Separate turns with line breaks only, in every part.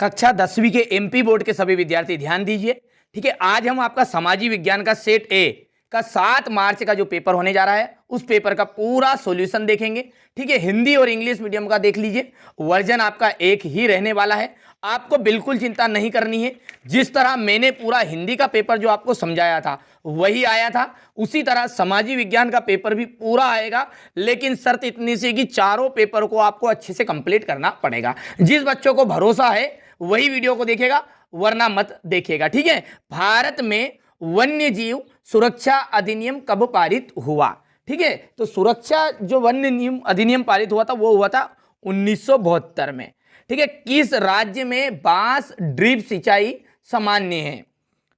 कक्षा 10वीं के एमपी बोर्ड के सभी विद्यार्थी ध्यान दीजिए। ठीक है, आज हम आपका सामाजिक विज्ञान का सेट ए का 7 मार्च का जो पेपर होने जा रहा है उस पेपर का पूरा सॉल्यूशन देखेंगे। ठीक है, हिंदी और इंग्लिश मीडियम का देख लीजिए, वर्जन आपका एक ही रहने वाला है। आपको बिल्कुल चिंता नहीं करनी है। जिस तरह मैंने पूरा हिंदी का पेपर जो आपको समझाया था वही आया था, उसी तरह सामाजिक विज्ञान का पेपर भी पूरा आएगा। लेकिन शर्त इतनी सी कि चारों पेपर को आपको अच्छे से कंप्लीट करना पड़ेगा। जिस बच्चों को भरोसा है वही वीडियो को देखेगा, वरना मत देखिएगा। ठीक है, भारत में वन्य जीव सुरक्षा अधिनियम कब पारित हुआ? ठीक है, तो सुरक्षा जो वन्य जीव अधिनियम पारित हुआ था वो हुआ था 1972 में। ठीक है, किस राज्य में बांस ड्रिप सिंचाई सामान्य है?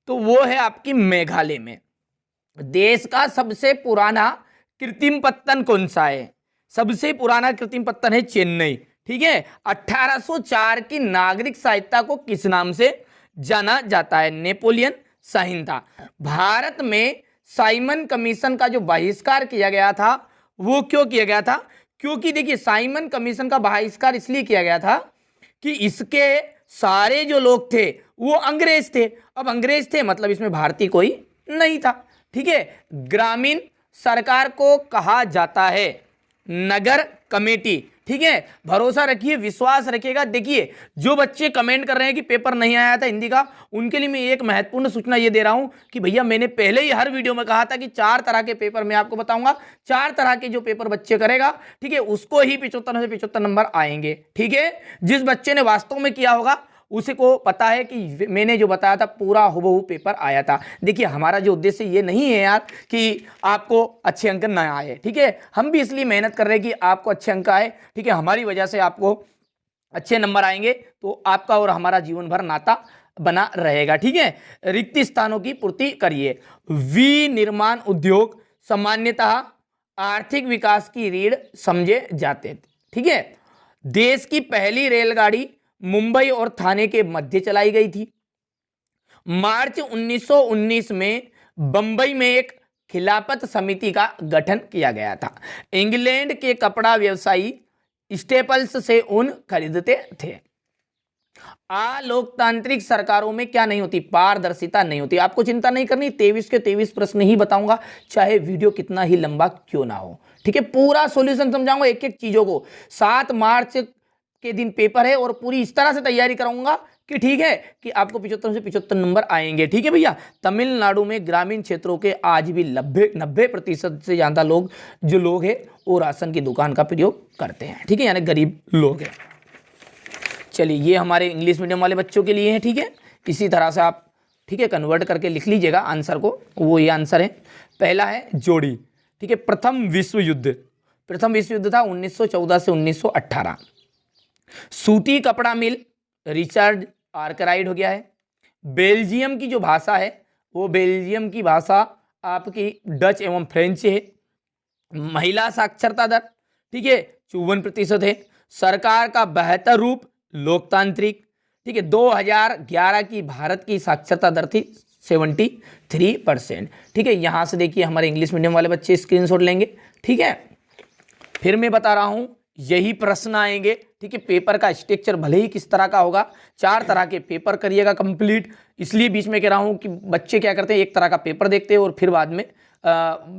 तो वो है आपकी मेघालय में। देश का सबसे पुराना कृत्रिम पत्तन कौन सा है? सबसे पुराना कृत्रिम पत्तन है चेन्नई। ठीक है, 1804 की नागरिक संहिता को किस नाम से जाना जाता है? नेपोलियन संहिता। भारत में साइमन कमीशन का जो बहिष्कार किया गया था वो क्यों किया गया था? क्योंकि देखिए, साइमन कमीशन का बहिष्कार इसलिए किया गया था कि इसके सारे जो लोग थे वो अंग्रेज थे। अब अंग्रेज थे मतलब इसमें भारतीय कोई नहीं था। ठीक है, ग्रामीण सरकार को कहा जाता है नगर कमेटी। ठीक है, भरोसा रखिए, विश्वास रखिएगा। देखिए, जो बच्चे कमेंट कर रहे हैं कि पेपर नहीं आया था हिंदी का, उनके लिए मैं एक महत्वपूर्ण सूचना ये दे रहा हूं कि भैया मैंने पहले ही हर वीडियो में कहा था कि 4 तरह के पेपर मैं आपको बताऊंगा। 4 तरह के जो पेपर बच्चे करेगा, ठीक है, उसको ही 75 से 75 नंबर आएंगे। ठीक है, जिस बच्चे ने वास्तव में किया होगा उसी को पता है कि मैंने जो बताया था पूरा हुबहू पेपर आया था। देखिए, हमारा जो उद्देश्य ये नहीं है यार कि आपको अच्छे अंक ना आए। ठीक है, हम भी इसलिए मेहनत कर रहे हैं कि आपको अच्छे अंक आए। ठीक है, हमारी वजह से आपको अच्छे नंबर आएंगे तो आपका और हमारा जीवन भर नाता बना रहेगा। ठीक है, रिक्त स्थानों की पूर्ति करिए। विनिर्माण उद्योग सामान्यतः आर्थिक विकास की रीढ़ समझे जाते थे। ठीक है, देश की पहली रेलगाड़ी मुंबई और थाने के मध्य चलाई गई थी। मार्च 1919 में बंबई में एक खिलाफत समिति का गठन किया गया था। इंग्लैंड के कपड़ा व्यवसायी स्टेपल्स से ऊन खरीदते थे। लोकतांत्रिक सरकारों में क्या नहीं होती? पारदर्शिता नहीं होती। आपको चिंता नहीं करनी, 23 के 23 प्रश्न ही बताऊंगा, चाहे वीडियो कितना ही लंबा क्यों ना हो। ठीक है, पूरा सॉल्यूशन समझाऊंगा एक एक चीजों को। 7 मार्च के दिन पेपर है और पूरी इस तरह से तैयारी कराऊंगा कि ठीक है कि आपको 75 से 75 नंबर आएंगे। ठीक है भैया, तमिलनाडु में ग्रामीण क्षेत्रों के आज भी 90% से ज्यादा लोग जो लोग हैं वो राशन की दुकान का प्रयोग करते हैं। ठीक है, यानी गरीब लोग हैं। चलिए, ये हमारे इंग्लिश मीडियम वाले बच्चों के लिए है। ठीक है, इसी तरह से आप ठीक है कन्वर्ट करके लिख लीजिएगा आंसर को। वो ये आंसर है, पहला है जोड़ी। ठीक है, प्रथम विश्व युद्ध था 1914 से 1918। सूती कपड़ा मिल रिचर्ड आर्कराइट हो गया है। बेल्जियम की जो भाषा है वो बेल्जियम की भाषा आपकी डच एवं फ्रेंच है। महिला साक्षरता दर ठीक है 54% है। सरकार का बेहतर रूप लोकतांत्रिक। ठीक है, 2011 की भारत की साक्षरता दर थी 73%। ठीक है, यहां से देखिए हमारे इंग्लिश मीडियम वाले बच्चे स्क्रीनशॉट लेंगे। ठीक है, फिर मैं बता रहा हूं यही प्रश्न आएंगे। ठीक है, पेपर का स्ट्रक्चर भले ही किस तरह का होगा, 4 तरह के पेपर करिएगा कंप्लीट। इसलिए बीच में कह रहा हूं कि बच्चे क्या करते हैं, एक तरह का पेपर देखते हैं और फिर बाद में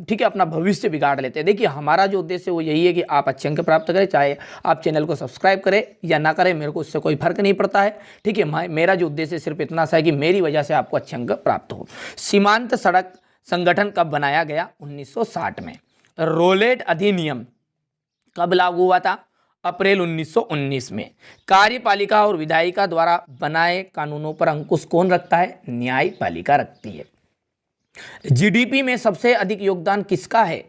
ठीक है अपना भविष्य बिगाड़ लेते हैं। देखिए, हमारा जो उद्देश्य वो यही है कि आप अच्छे अंक प्राप्त करें, चाहे आप चैनल को सब्सक्राइब करें या ना करें, मेरे को उससे कोई फर्क नहीं पड़ता है। ठीक है, मेरा जो उद्देश्य सिर्फ इतना सा है कि मेरी वजह से आपको अच्छे अंक प्राप्त हो। सीमांत सड़क संगठन कब बनाया गया? 1960 में। रोलेट अधिनियम कब लागू हुआ था? अप्रैल 1919 में। कार्यपालिका और विधायिका द्वारा बनाए कानूनों पर अंकुश कौन रखता है? न्यायपालिका रखती है। जीडीपी में सबसे अधिक योगदान किसका है?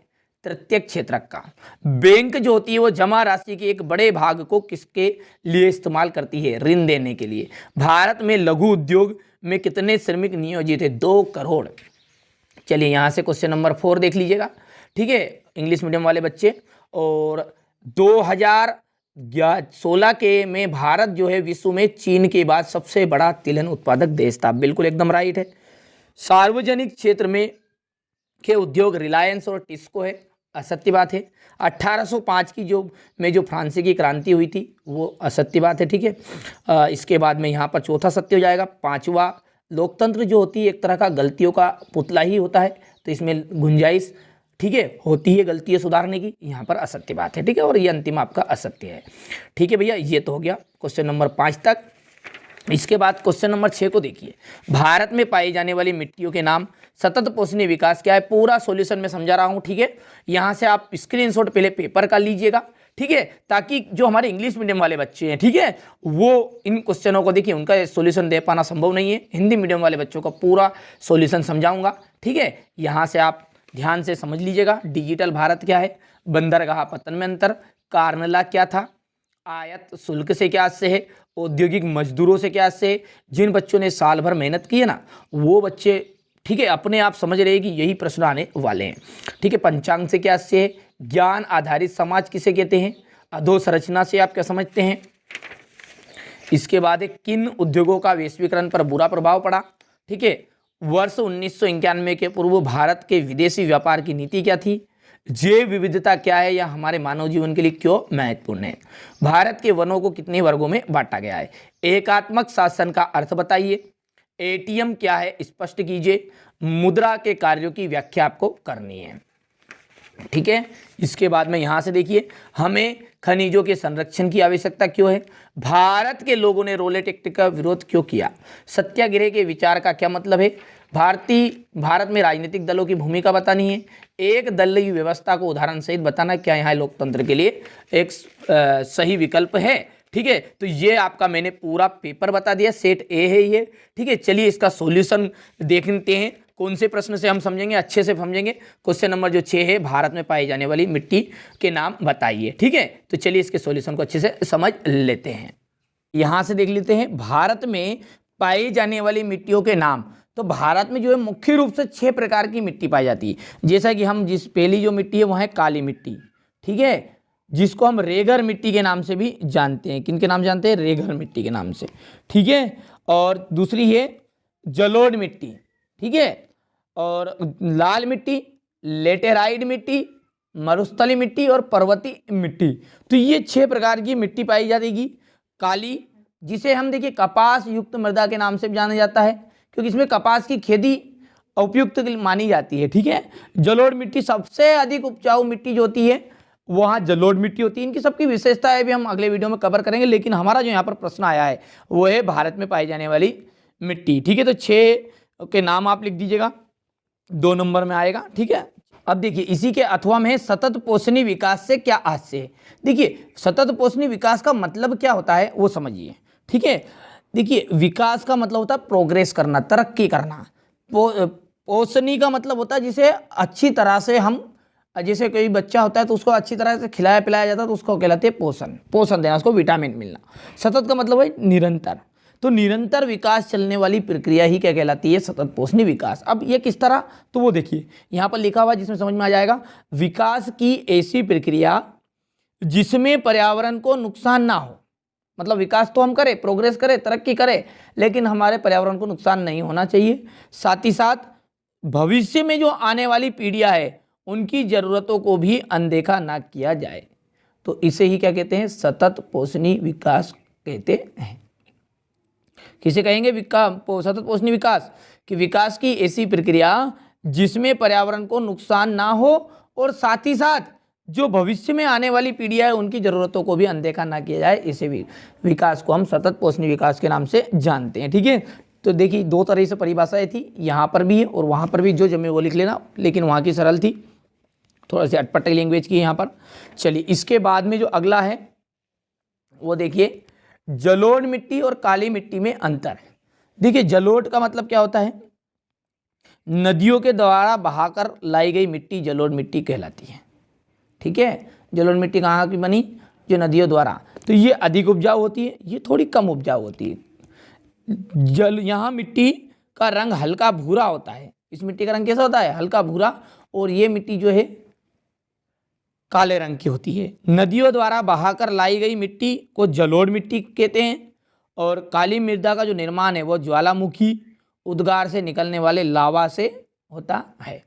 तृतीयक क्षेत्रक का। बैंक जो होती है वो जमा राशि के एक बड़े भाग को किसके लिए इस्तेमाल करती है? ऋण देने के लिए। भारत में लघु उद्योग में कितने श्रमिक नियोजित है? 2 करोड़। चलिए, यहां से क्वेश्चन नंबर 4 देख लीजिएगा। ठीक है, इंग्लिश मीडियम वाले बच्चे। और 2016 के में भारत जो है विश्व में चीन के बाद सबसे बड़ा तिलहन उत्पादक देश था। बिल्कुल एकदम राइट है। सार्वजनिक क्षेत्र में के उद्योग रिलायंस और टिस्को है। असत्य बात है। 1805 की जो फ्रांसी की क्रांति हुई थी वो असत्य बात है, ठीक है। इसके बाद में यहाँ पर चौथा सत्य हो जाएगा। पांचवा, लोकतंत्र जो होती है एक तरह का गलतियों का पुतला ही होता है, तो इसमें गुंजाइश, ठीक है, होती है गलतियाँ सुधारने की, यहाँ पर असत्य बात है, ठीक है। और ये अंतिम आपका असत्य है, ठीक है भैया। ये तो हो गया क्वेश्चन नंबर 5 तक। इसके बाद क्वेश्चन नंबर 6 को देखिए। भारत में पाई जाने वाली मिट्टियों के नाम। सतत पोषणीय विकास क्या है, पूरा सॉल्यूशन में समझा रहा हूँ, ठीक है। यहाँ से आप स्क्रीनशॉट पहले पेपर का लीजिएगा, ठीक है, ताकि जो हमारे इंग्लिश मीडियम वाले बच्चे हैं, ठीक है, वो इन क्वेश्चनों को देखिए, उनका सॉल्यूशन दे पाना संभव नहीं है। हिंदी मीडियम वाले बच्चों का पूरा सॉल्यूशन समझाऊंगा, ठीक है। यहाँ से आप ध्यान से समझ लीजिएगा। डिजिटल भारत क्या है, बंदरगाह पतन में अंतर, कार्नला क्या था, आयात शुल्क से क्या से है, औद्योगिक मजदूरों से क्या से है। जिन बच्चों ने साल भर मेहनत की है ना, वो बच्चे, ठीक है, अपने आप समझ रहे हैं कि यही प्रश्न आने वाले हैं, ठीक है। पंचांग से क्या से है, ज्ञान आधारित समाज किसे कहते हैं, अधोसंरचना से आप क्या समझते हैं। इसके बाद एक किन उद्योगों का वैश्वीकरण पर बुरा प्रभाव पड़ा, ठीक है। वर्ष 1991 के पूर्व भारत के विदेशी व्यापार की नीति क्या थी। जैव विविधता क्या है या हमारे मानव जीवन के लिए क्यों महत्वपूर्ण है। भारत के वनों को कितने वर्गों में बांटा गया है। एकात्मक शासन का अर्थ बताइए। एटीएम क्या है स्पष्ट कीजिए। मुद्रा के कार्यों की व्याख्या आपको करनी है, ठीक है। इसके बाद में यहां से देखिए, हमें खनिजों के संरक्षण की आवश्यकता क्यों है। भारत के लोगों ने रोलेट एक्ट का विरोध क्यों किया। सत्याग्रह के विचार का क्या मतलब है। भारत में राजनीतिक दलों की भूमिका बतानी है। एक दलीय व्यवस्था को उदाहरण सहित बताना, क्या यहाँ लेकतंत्र के लिए एक सही विकल्प है, ठीक है। तो ये आपका मैंने पूरा पेपर बता दिया, सेट ए है ये, ठीक है। चलिए इसका सॉल्यूशन देखते हैं, कौन से प्रश्न से हम समझेंगे, अच्छे से समझेंगे। क्वेश्चन नंबर जो 6 है, भारत में पाई जाने वाली मिट्टी के नाम बताइए, ठीक है। तो चलिए इसके सॉल्यूशन को अच्छे से समझ लेते हैं। यहाँ से देख लेते हैं, भारत में पाई जाने वाली मिट्टियों के नाम। तो भारत में जो है मुख्य रूप से 6 प्रकार की मिट्टी पाई जाती है। जैसा कि हम पहली जो मिट्टी है वो है काली मिट्टी, ठीक है, जिसको हम रेगर मिट्टी के नाम से भी जानते हैं। किन के नाम जानते हैं, रेगर मिट्टी के नाम से, ठीक है। और दूसरी है जलोढ़ मिट्टी, ठीक है। और लाल मिट्टी, लेटेराइट मिट्टी, मरुस्थली मिट्टी और पर्वतीय मिट्टी। तो ये 6 प्रकार की मिट्टी पाई जाएगी। काली, जिसे हम देखिए कपास युक्त मृदा के नाम से भी जाना जाता है, क्योंकि इसमें कपास की खेती उपयुक्त मानी जाती है, ठीक है। जलोढ़ मिट्टी, सबसे अधिक उपजाऊ मिट्टी जो होती है वहाँ जलोढ़ मिट्टी होती है। इनकी सबकी विशेषताएं भी हम अगले वीडियो में कवर करेंगे, लेकिन हमारा जो यहाँ पर प्रश्न आया है वो है भारत में पाई जाने वाली मिट्टी, ठीक है। तो 6 के नाम आप लिख दीजिएगा, 2 नंबर में आएगा, ठीक है। अब देखिए इसी के अथवा में सतत पोषणीय विकास से क्या आशय है। देखिए सतत पोषणीय विकास का मतलब क्या होता है वो समझिए, ठीक है। देखिए विकास का मतलब होता है प्रोग्रेस करना, तरक्की करना। पोषणीय का मतलब होता है जिसे अच्छी तरह से हम, जैसे कोई बच्चा होता है तो उसको अच्छी तरह से खिलाया पिलाया जाता है, तो उसको कहलाते हैं पोषण, पोषण देना, उसको विटामिन मिलना। सतत का मतलब है निरंतर, तो निरंतर विकास चलने वाली प्रक्रिया ही क्या कहलाती है, सतत पोषणीय विकास। अब ये किस तरह, तो वो देखिए यहाँ पर लिखा हुआ जिसमें समझ में आ जाएगा। विकास की ऐसी प्रक्रिया जिसमें पर्यावरण को नुकसान ना हो, मतलब विकास तो हम करें, प्रोग्रेस करें, तरक्की करें, लेकिन हमारे पर्यावरण को नुकसान नहीं होना चाहिए। साथ ही साथ भविष्य में जो आने वाली पीढ़ियां है उनकी जरूरतों को भी अनदेखा ना किया जाए। तो इसे ही क्या कहते हैं, सतत पोषणीय विकास कहते हैं। किसे कहेंगे, सतत पोषणीय विकास, कि विकास की ऐसी प्रक्रिया जिसमें पर्यावरण को नुकसान ना हो और साथ ही साथ जो भविष्य में आने वाली पीढ़ियां है उनकी जरूरतों को भी अनदेखा ना किया जाए, इसे भी विकास को हम सतत पोषणीय विकास के नाम से जानते हैं, ठीक है। तो देखिए 2 तरह से परिभाषाएं थी, यहाँ पर भी है और वहाँ पर भी, जो जमे वो लिख लेना, लेकिन वहाँ की सरल थी, थोड़ा सी अटपटी लैंग्वेज की यहाँ पर। चलिए इसके बाद में जो अगला है वो देखिए, जलोढ़ मिट्टी और काली मिट्टी में अंतर है। देखिए जलोढ़ का मतलब क्या होता है, नदियों के द्वारा बहाकर लाई गई मिट्टी जलोढ़ मिट्टी कहलाती है, ठीक है। जलोढ़ मिट्टी कहाँ की बनी, जो नदियों द्वारा, तो ये अधिक उपजाऊ होती है, ये थोड़ी कम उपजाऊ होती है। यहाँ मिट्टी का रंग हल्का भूरा होता है, इस मिट्टी का रंग कैसा होता है, हल्का भूरा, और ये मिट्टी जो है काले रंग की होती है। नदियों द्वारा बहाकर लाई गई मिट्टी को जलोढ़ मिट्टी कहते हैं। और काली मृदा का जो निर्माण है वो ज्वालामुखी उद्गार से निकलने वाले लावा से होता है।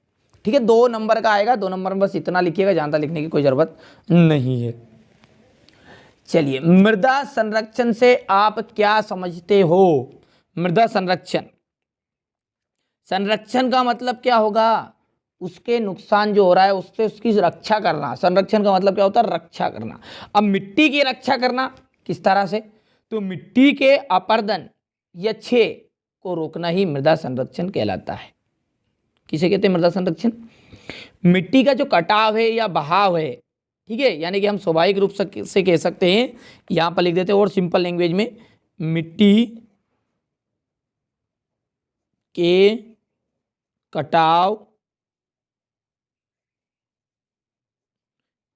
ठीक है, 2 नंबर का आएगा, 2 नंबर में बस इतना लिखिएगा, ज़्यादा लिखने की कोई ज़रूरत नहीं है। चलिए, मृदा संरक्षण से आप क्या समझते हो? मृदा संरक्षण, संरक्षण का मतलब क्या होगा? उसके नुकसान जो हो रहा है उससे उसकी रक्षा करना। संरक्षण का मतलब क्या होता है? रक्षा करना। अब मिट्टी की रक्षा करना किस तरह से? तो मिट्टी के अपरदन या क्षय को रोकना ही मृदा संरक्षण कहलाता है। किसे कहते हैं मृदा संरक्षण? मिट्टी का जो कटाव है या बहाव है, ठीक है, यानी कि हम स्वाभाविक रूप से कह सकते हैं, यहां पर लिख देते हैं और सिंपल लैंग्वेज में, मिट्टी के कटाव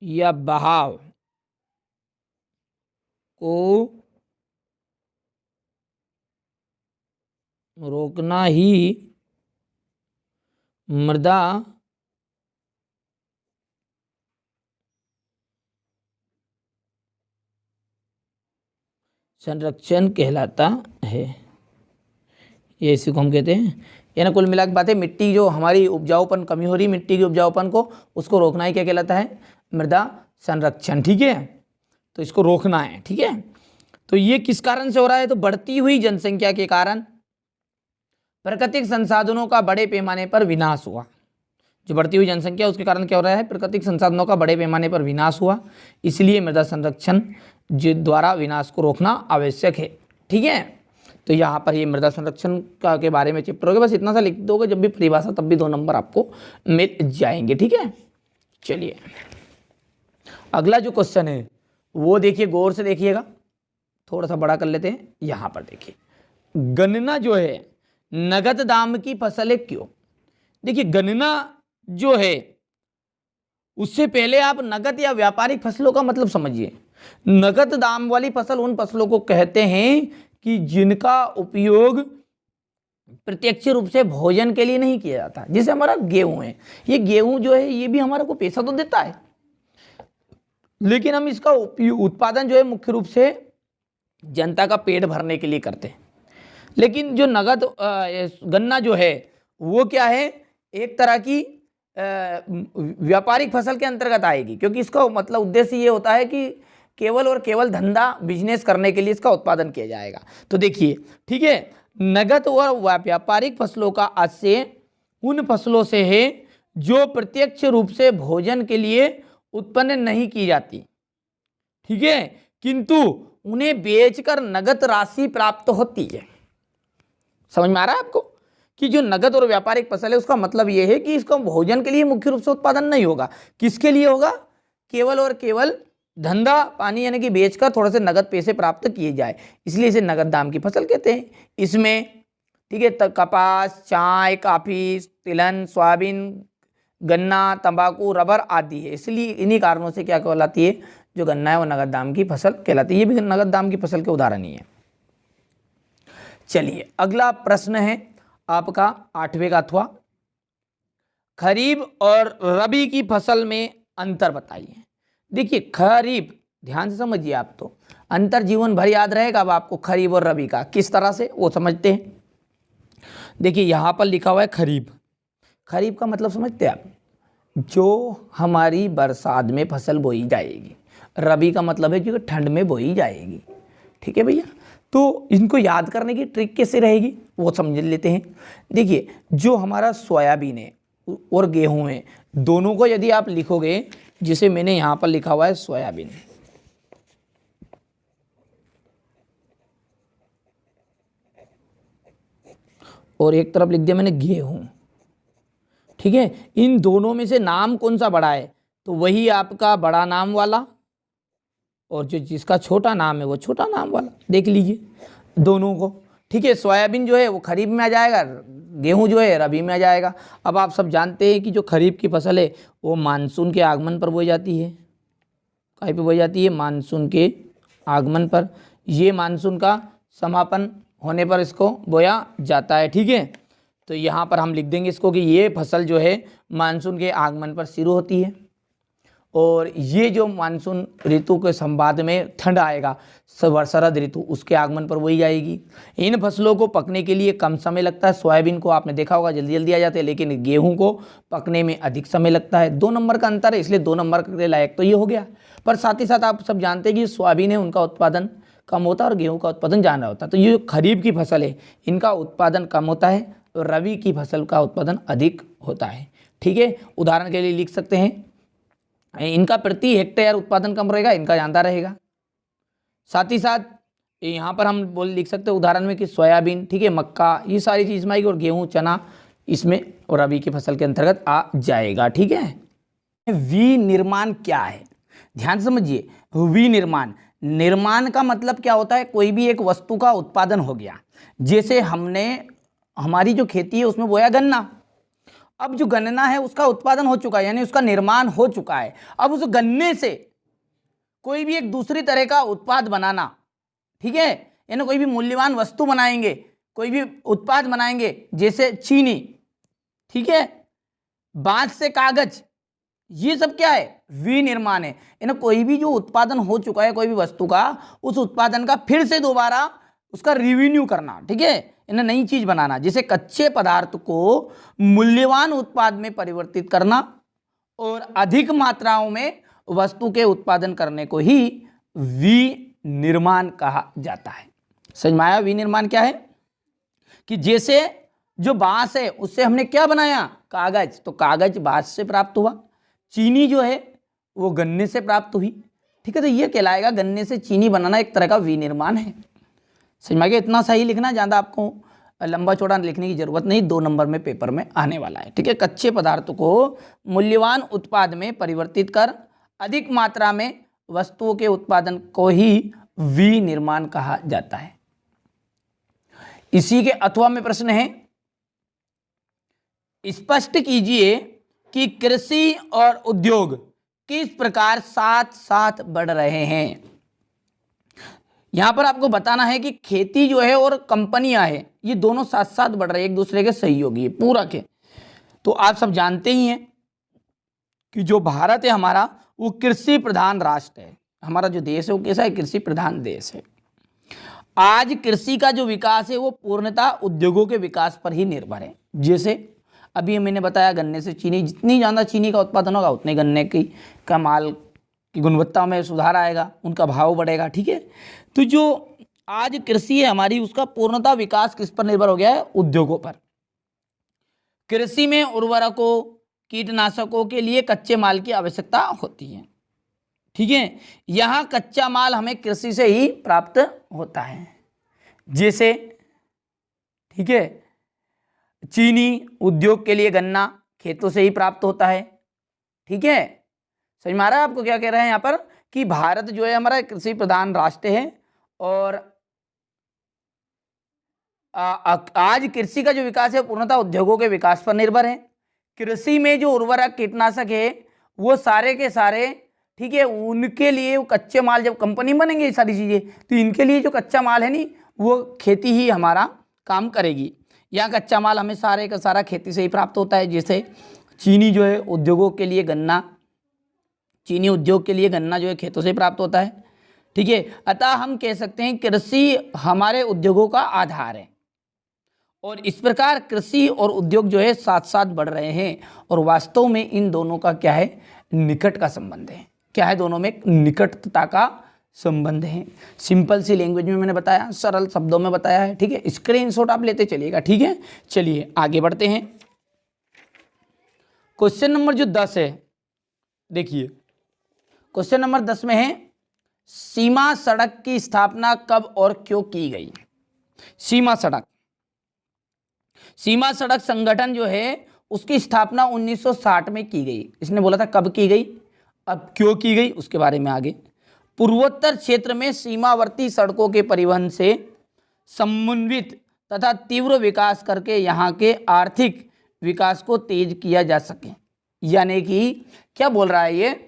या बहाव को रोकना ही मृदा संरक्षण कहलाता है। ये इसी को हम कहते हैं। यानी कुल मिला के बात है, मिट्टी जो हमारी उपजाऊपन कमी हो रही, मिट्टी की उपजाऊपन को उसको रोकना ही क्या कहलाता है? मृदा संरक्षण। ठीक है, तो इसको रोकना है। ठीक है, तो ये किस कारण से हो रहा है? तो बढ़ती हुई जनसंख्या के कारण प्राकृतिक संसाधनों का बड़े पैमाने पर विनाश हुआ। जो बढ़ती हुई जनसंख्या उसके कारण क्या हो रहा है? प्राकृतिक संसाधनों का बड़े पैमाने पर विनाश हुआ, इसलिए मृदा संरक्षण द्वारा विनाश को रोकना आवश्यक है। ठीक है, तो यहाँ पर ये मृदा संरक्षण का के बारे में चैप्टर होगा, बस इतना सा लिख दोगे जब भी परिभाषा, तब भी 2 नंबर आपको मिल जाएंगे। ठीक है, चलिए अगला जो क्वेश्चन है वो देखिए, गौर से देखिएगा, थोड़ा सा बड़ा कर लेते हैं। यहाँ पर देखिए, गन्ना जो है नगद दाम की फसल है, क्यों? देखिए, गन्ना जो है उससे पहले आप नगद या व्यापारिक फसलों का मतलब समझिए। नगद दाम वाली फसल उन फसलों को कहते हैं कि जिनका उपयोग प्रत्यक्ष रूप से भोजन के लिए नहीं किया जाता। जैसे हमारा गेहूं है, ये गेहूं जो है ये भी हमारे को पैसा तो देता है, लेकिन हम इसका उत्पादन जो है मुख्य रूप से जनता का पेट भरने के लिए करते हैं। लेकिन जो नगद गन्ना जो है वो क्या है? एक तरह की व्यापारिक फसल के अंतर्गत आएगी, क्योंकि इसका मतलब उद्देश्य ये होता है कि केवल और केवल धंधा बिजनेस करने के लिए इसका उत्पादन किया जाएगा। तो देखिए, ठीक है, नगद और व्यापारिक फसलों का आशय उन फसलों से है जो प्रत्यक्ष रूप से भोजन के लिए उत्पन्न नहीं की जाती, ठीक है, किंतु उन्हें बेचकर नगद राशि प्राप्त होती है। समझ में आ रहा है आपको कि जो नगद और व्यापारिक फसल है उसका मतलब यह है कि इसका भोजन के लिए मुख्य रूप से उत्पादन नहीं होगा। किसके लिए होगा? केवल और केवल धंधा पानी, यानी कि बेचकर थोड़े से नगद पैसे प्राप्त किए जाए, इसलिए इसे नगद दाम की फसल कहते हैं। इसमें ठीक है, कपास, चाय, कॉफी, तिलहन, सोयाबीन, गन्ना, तंबाकू, रबर आदि है। इसलिए इन्हीं कारणों से क्या कहलाती है? जो गन्ना है वो नगद दाम की फसल कहलाती है। ये भी नगद दाम की फसल के उदाहरण ही है। चलिए अगला प्रश्न है आपका 8वें का अथवा, खरीफ और रबी की फसल में अंतर बताइए। देखिए, खरीफ, ध्यान से समझिए, आप तो अंतर जीवन भर याद रहेगा। अब आपको खरीफ और रबी का किस तरह से वो समझते हैं। देखिए यहाँ पर लिखा हुआ है खरीफ। खरीफ का मतलब समझते हैं आप? जो हमारी बरसात में फसल बोई जाएगी। रबी का मतलब है जो ठंड में बोई जाएगी। ठीक है भैया, तो इनको याद करने की ट्रिक कैसे रहेगी वो समझ लेते हैं। देखिए, जो हमारा सोयाबीन है और गेहूं है, दोनों को यदि आप लिखोगे, जिसे मैंने यहाँ पर लिखा हुआ है सोयाबीन, और एक तरफ लिख दिया मैंने गेहूं, ठीक है, इन दोनों में से नाम कौन सा बड़ा है? तो वही आपका बड़ा नाम वाला, और जो जिसका छोटा नाम है वो छोटा नाम वाला। देख लीजिए दोनों को। ठीक है, सोयाबीन जो है वो खरीफ में आ जाएगा, गेहूं जो है रबी में आ जाएगा। अब आप सब जानते हैं कि जो खरीफ की फसल है वो मानसून के आगमन पर बोई जाती है। कहीं पे बोई जाती है? मानसून के आगमन पर। ये मानसून का समापन होने पर इसको बोया जाता है। ठीक है, तो यहाँ पर हम लिख देंगे इसको कि ये फसल जो है मानसून के आगमन पर शुरू होती है और ये जो मानसून ऋतु के संवाद में ठंड आएगा, शरद ऋतु, उसके आगमन पर वही आएगी। इन फसलों को पकने के लिए कम समय लगता है। सोयाबीन को आपने देखा होगा जल्दी जल्दी आ जाते हैं, लेकिन गेहूं को पकने में अधिक समय लगता है। 2 नंबर का अंतर है, इसलिए 2 नंबर के लायक तो ये हो गया। पर साथ ही साथ आप सब जानते हैं कि सोयाबीन है उनका उत्पादन कम होता है और गेहूं का उत्पादन ज़्यादा होता है। तो ये जो खरीफ की फसल है इनका उत्पादन कम होता है और रबी की फसल का उत्पादन अधिक होता है। ठीक है, उदाहरण के लिए लिख सकते हैं इनका प्रति हेक्टेयर उत्पादन कम रहेगा, इनका ज़्यादा रहेगा। साथ ही साथ यहाँ पर हम लिख सकते हैं उदाहरण में कि सोयाबीन, ठीक है, मक्का, ये सारी चीज़ में आएगी और गेहूँ चना इसमें और रबी की फसल के अंतर्गत आ जाएगा। ठीक है, विनिर्माण क्या है, ध्यान समझिए। विनिर्माण, निर्माण का मतलब क्या होता है, कोई भी एक वस्तु का उत्पादन हो गया। जैसे हमारी जो खेती है उसमें बोया गन्ना, अब जो गन्ना है उसका उत्पादन हो चुका है, यानी उसका निर्माण हो चुका है। अब उस गन्ने से कोई भी एक दूसरी तरह का उत्पाद बनाना, ठीक है, यानी कोई भी मूल्यवान वस्तु बनाएंगे, कोई भी उत्पाद बनाएंगे, जैसे चीनी, ठीक है, बांस से कागज, ये सब क्या है, विनिर्माण है। यानी कोई भी जो उत्पादन हो चुका है कोई भी वस्तु का, उस उत्पादन का फिर से दोबारा उसका रिवेन्यू करना, ठीक है, इन्हें नई चीज बनाना। जैसे कच्चे पदार्थ को मूल्यवान उत्पाद में परिवर्तित करना और अधिक मात्राओं में वस्तु के उत्पादन करने को ही विनिर्माण कहा जाता है। समझ में आया विनिर्माण क्या है? कि जैसे जो बांस है उससे हमने क्या बनाया, कागज, तो कागज बांस से प्राप्त हुआ। चीनी जो है वो गन्ने से प्राप्त हुई, ठीक है, तो ये कहलाएगा गन्ने से चीनी बनाना एक तरह का विनिर्माण है। समझ में आ गया? इतना सही लिखना, ज़्यादा आपको लंबा चौड़ा लिखने की जरूरत नहीं, 2 नंबर में पेपर में आने वाला है। ठीक है, कच्चे पदार्थ को मूल्यवान उत्पाद में परिवर्तित कर अधिक मात्रा में वस्तुओं के उत्पादन को ही विनिर्माण कहा जाता है। इसी के अथवा में प्रश्न है, स्पष्ट कीजिए कि कृषि और उद्योग किस प्रकार साथ साथ बढ़ रहे हैं। यहां पर आपको बताना है कि खेती जो है और कंपनियां हैं ये दोनों साथ साथ बढ़ रहे हैं, एक दूसरे के सहयोगी है पूरा के। तो आप सब जानते ही हैं कि जो भारत है हमारा वो कृषि प्रधान राष्ट्र है। हमारा जो देश है वो कैसा है, कृषि प्रधान देश है। आज कृषि का जो विकास है वो पूर्णतः उद्योगों के विकास पर ही निर्भर है। जैसे अभी मैंने बताया गन्ने से चीनी, जितनी ज़्यादा चीनी का उत्पादन होगा उतने गन्ने का माल की गुणवत्ता में सुधार आएगा, उनका भाव बढ़ेगा। ठीक है, तो जो आज कृषि है हमारी उसका पूर्णतः विकास किस पर निर्भर हो गया है, उद्योगों पर। कृषि में उर्वरकों, कीटनाशकों के लिए कच्चे माल की आवश्यकता होती है। ठीक है, यहाँ कच्चा माल हमें कृषि से ही प्राप्त होता है। जैसे ठीक है, चीनी उद्योग के लिए गन्ना खेतों से ही प्राप्त होता है। ठीक है, समझ में आ रहा है आपको क्या कह रहे हैं यहाँ पर, कि भारत जो है हमारा कृषि प्रधान राष्ट्र है और आज कृषि का जो विकास है पूर्णतः उद्योगों के विकास पर निर्भर है। कृषि में जो उर्वरक कीटनाशक है वो सारे के सारे, ठीक है, उनके लिए वो कच्चे माल, जब कंपनी बनेंगे ये सारी चीज़ें, तो इनके लिए जो कच्चा माल है नहीं वो खेती ही हमारा काम करेगी। यहाँ कच्चा माल हमें सारे का सारा खेती से ही प्राप्त होता है। जैसे चीनी जो है उद्योगों के लिए गन्ना, चीनी उद्योग के लिए गन्ना जो है खेतों से प्राप्त होता है। ठीक है, अतः हम कह सकते हैं कृषि हमारे उद्योगों का आधार है और इस प्रकार कृषि और उद्योग जो है साथ साथ बढ़ रहे हैं और वास्तव में इन दोनों का क्या है, निकट का संबंध है। क्या है, दोनों में निकटता का संबंध है। सिंपल सी लैंग्वेज में मैंने बताया, सरल शब्दों में बताया है। ठीक है, स्क्रीनशॉट आप लेते चलिएगा। ठीक है, चलिए आगे बढ़ते हैं। क्वेश्चन नंबर जो 10 है, देखिए क्वेश्चन नंबर 10 में है, सीमा सड़क की स्थापना कब और क्यों की गई। सीमा सड़क संगठन जो है उसकी स्थापना 1960 में की गई। इसने बोला था कब की गई, अब क्यों की गई उसके बारे में आगे। पूर्वोत्तर क्षेत्र में सीमावर्ती सड़कों के परिवहन से समन्वित तथा तीव्र विकास करके यहाँ के आर्थिक विकास को तेज किया जा सके। यानी कि क्या बोल रहा है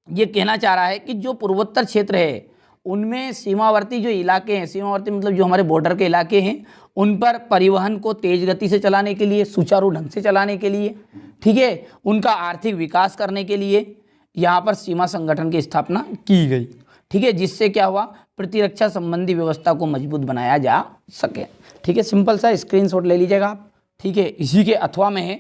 ये कहना चाह रहा है कि जो पूर्वोत्तर क्षेत्र है उनमें सीमावर्ती जो इलाके हैं, सीमावर्ती मतलब जो हमारे बॉर्डर के इलाके हैं, उन पर परिवहन को तेज गति से चलाने के लिए, सुचारू ढंग से चलाने के लिए, ठीक है, उनका आर्थिक विकास करने के लिए यहाँ पर सीमा संगठन की स्थापना की गई, ठीक है, जिससे क्या हुआ, प्रतिरक्षा संबंधी व्यवस्था को मजबूत बनाया जा सके, ठीक है। सिंपल सा स्क्रीनशॉट ले लीजिएगा आप, ठीक है। इसी के अथवा में है,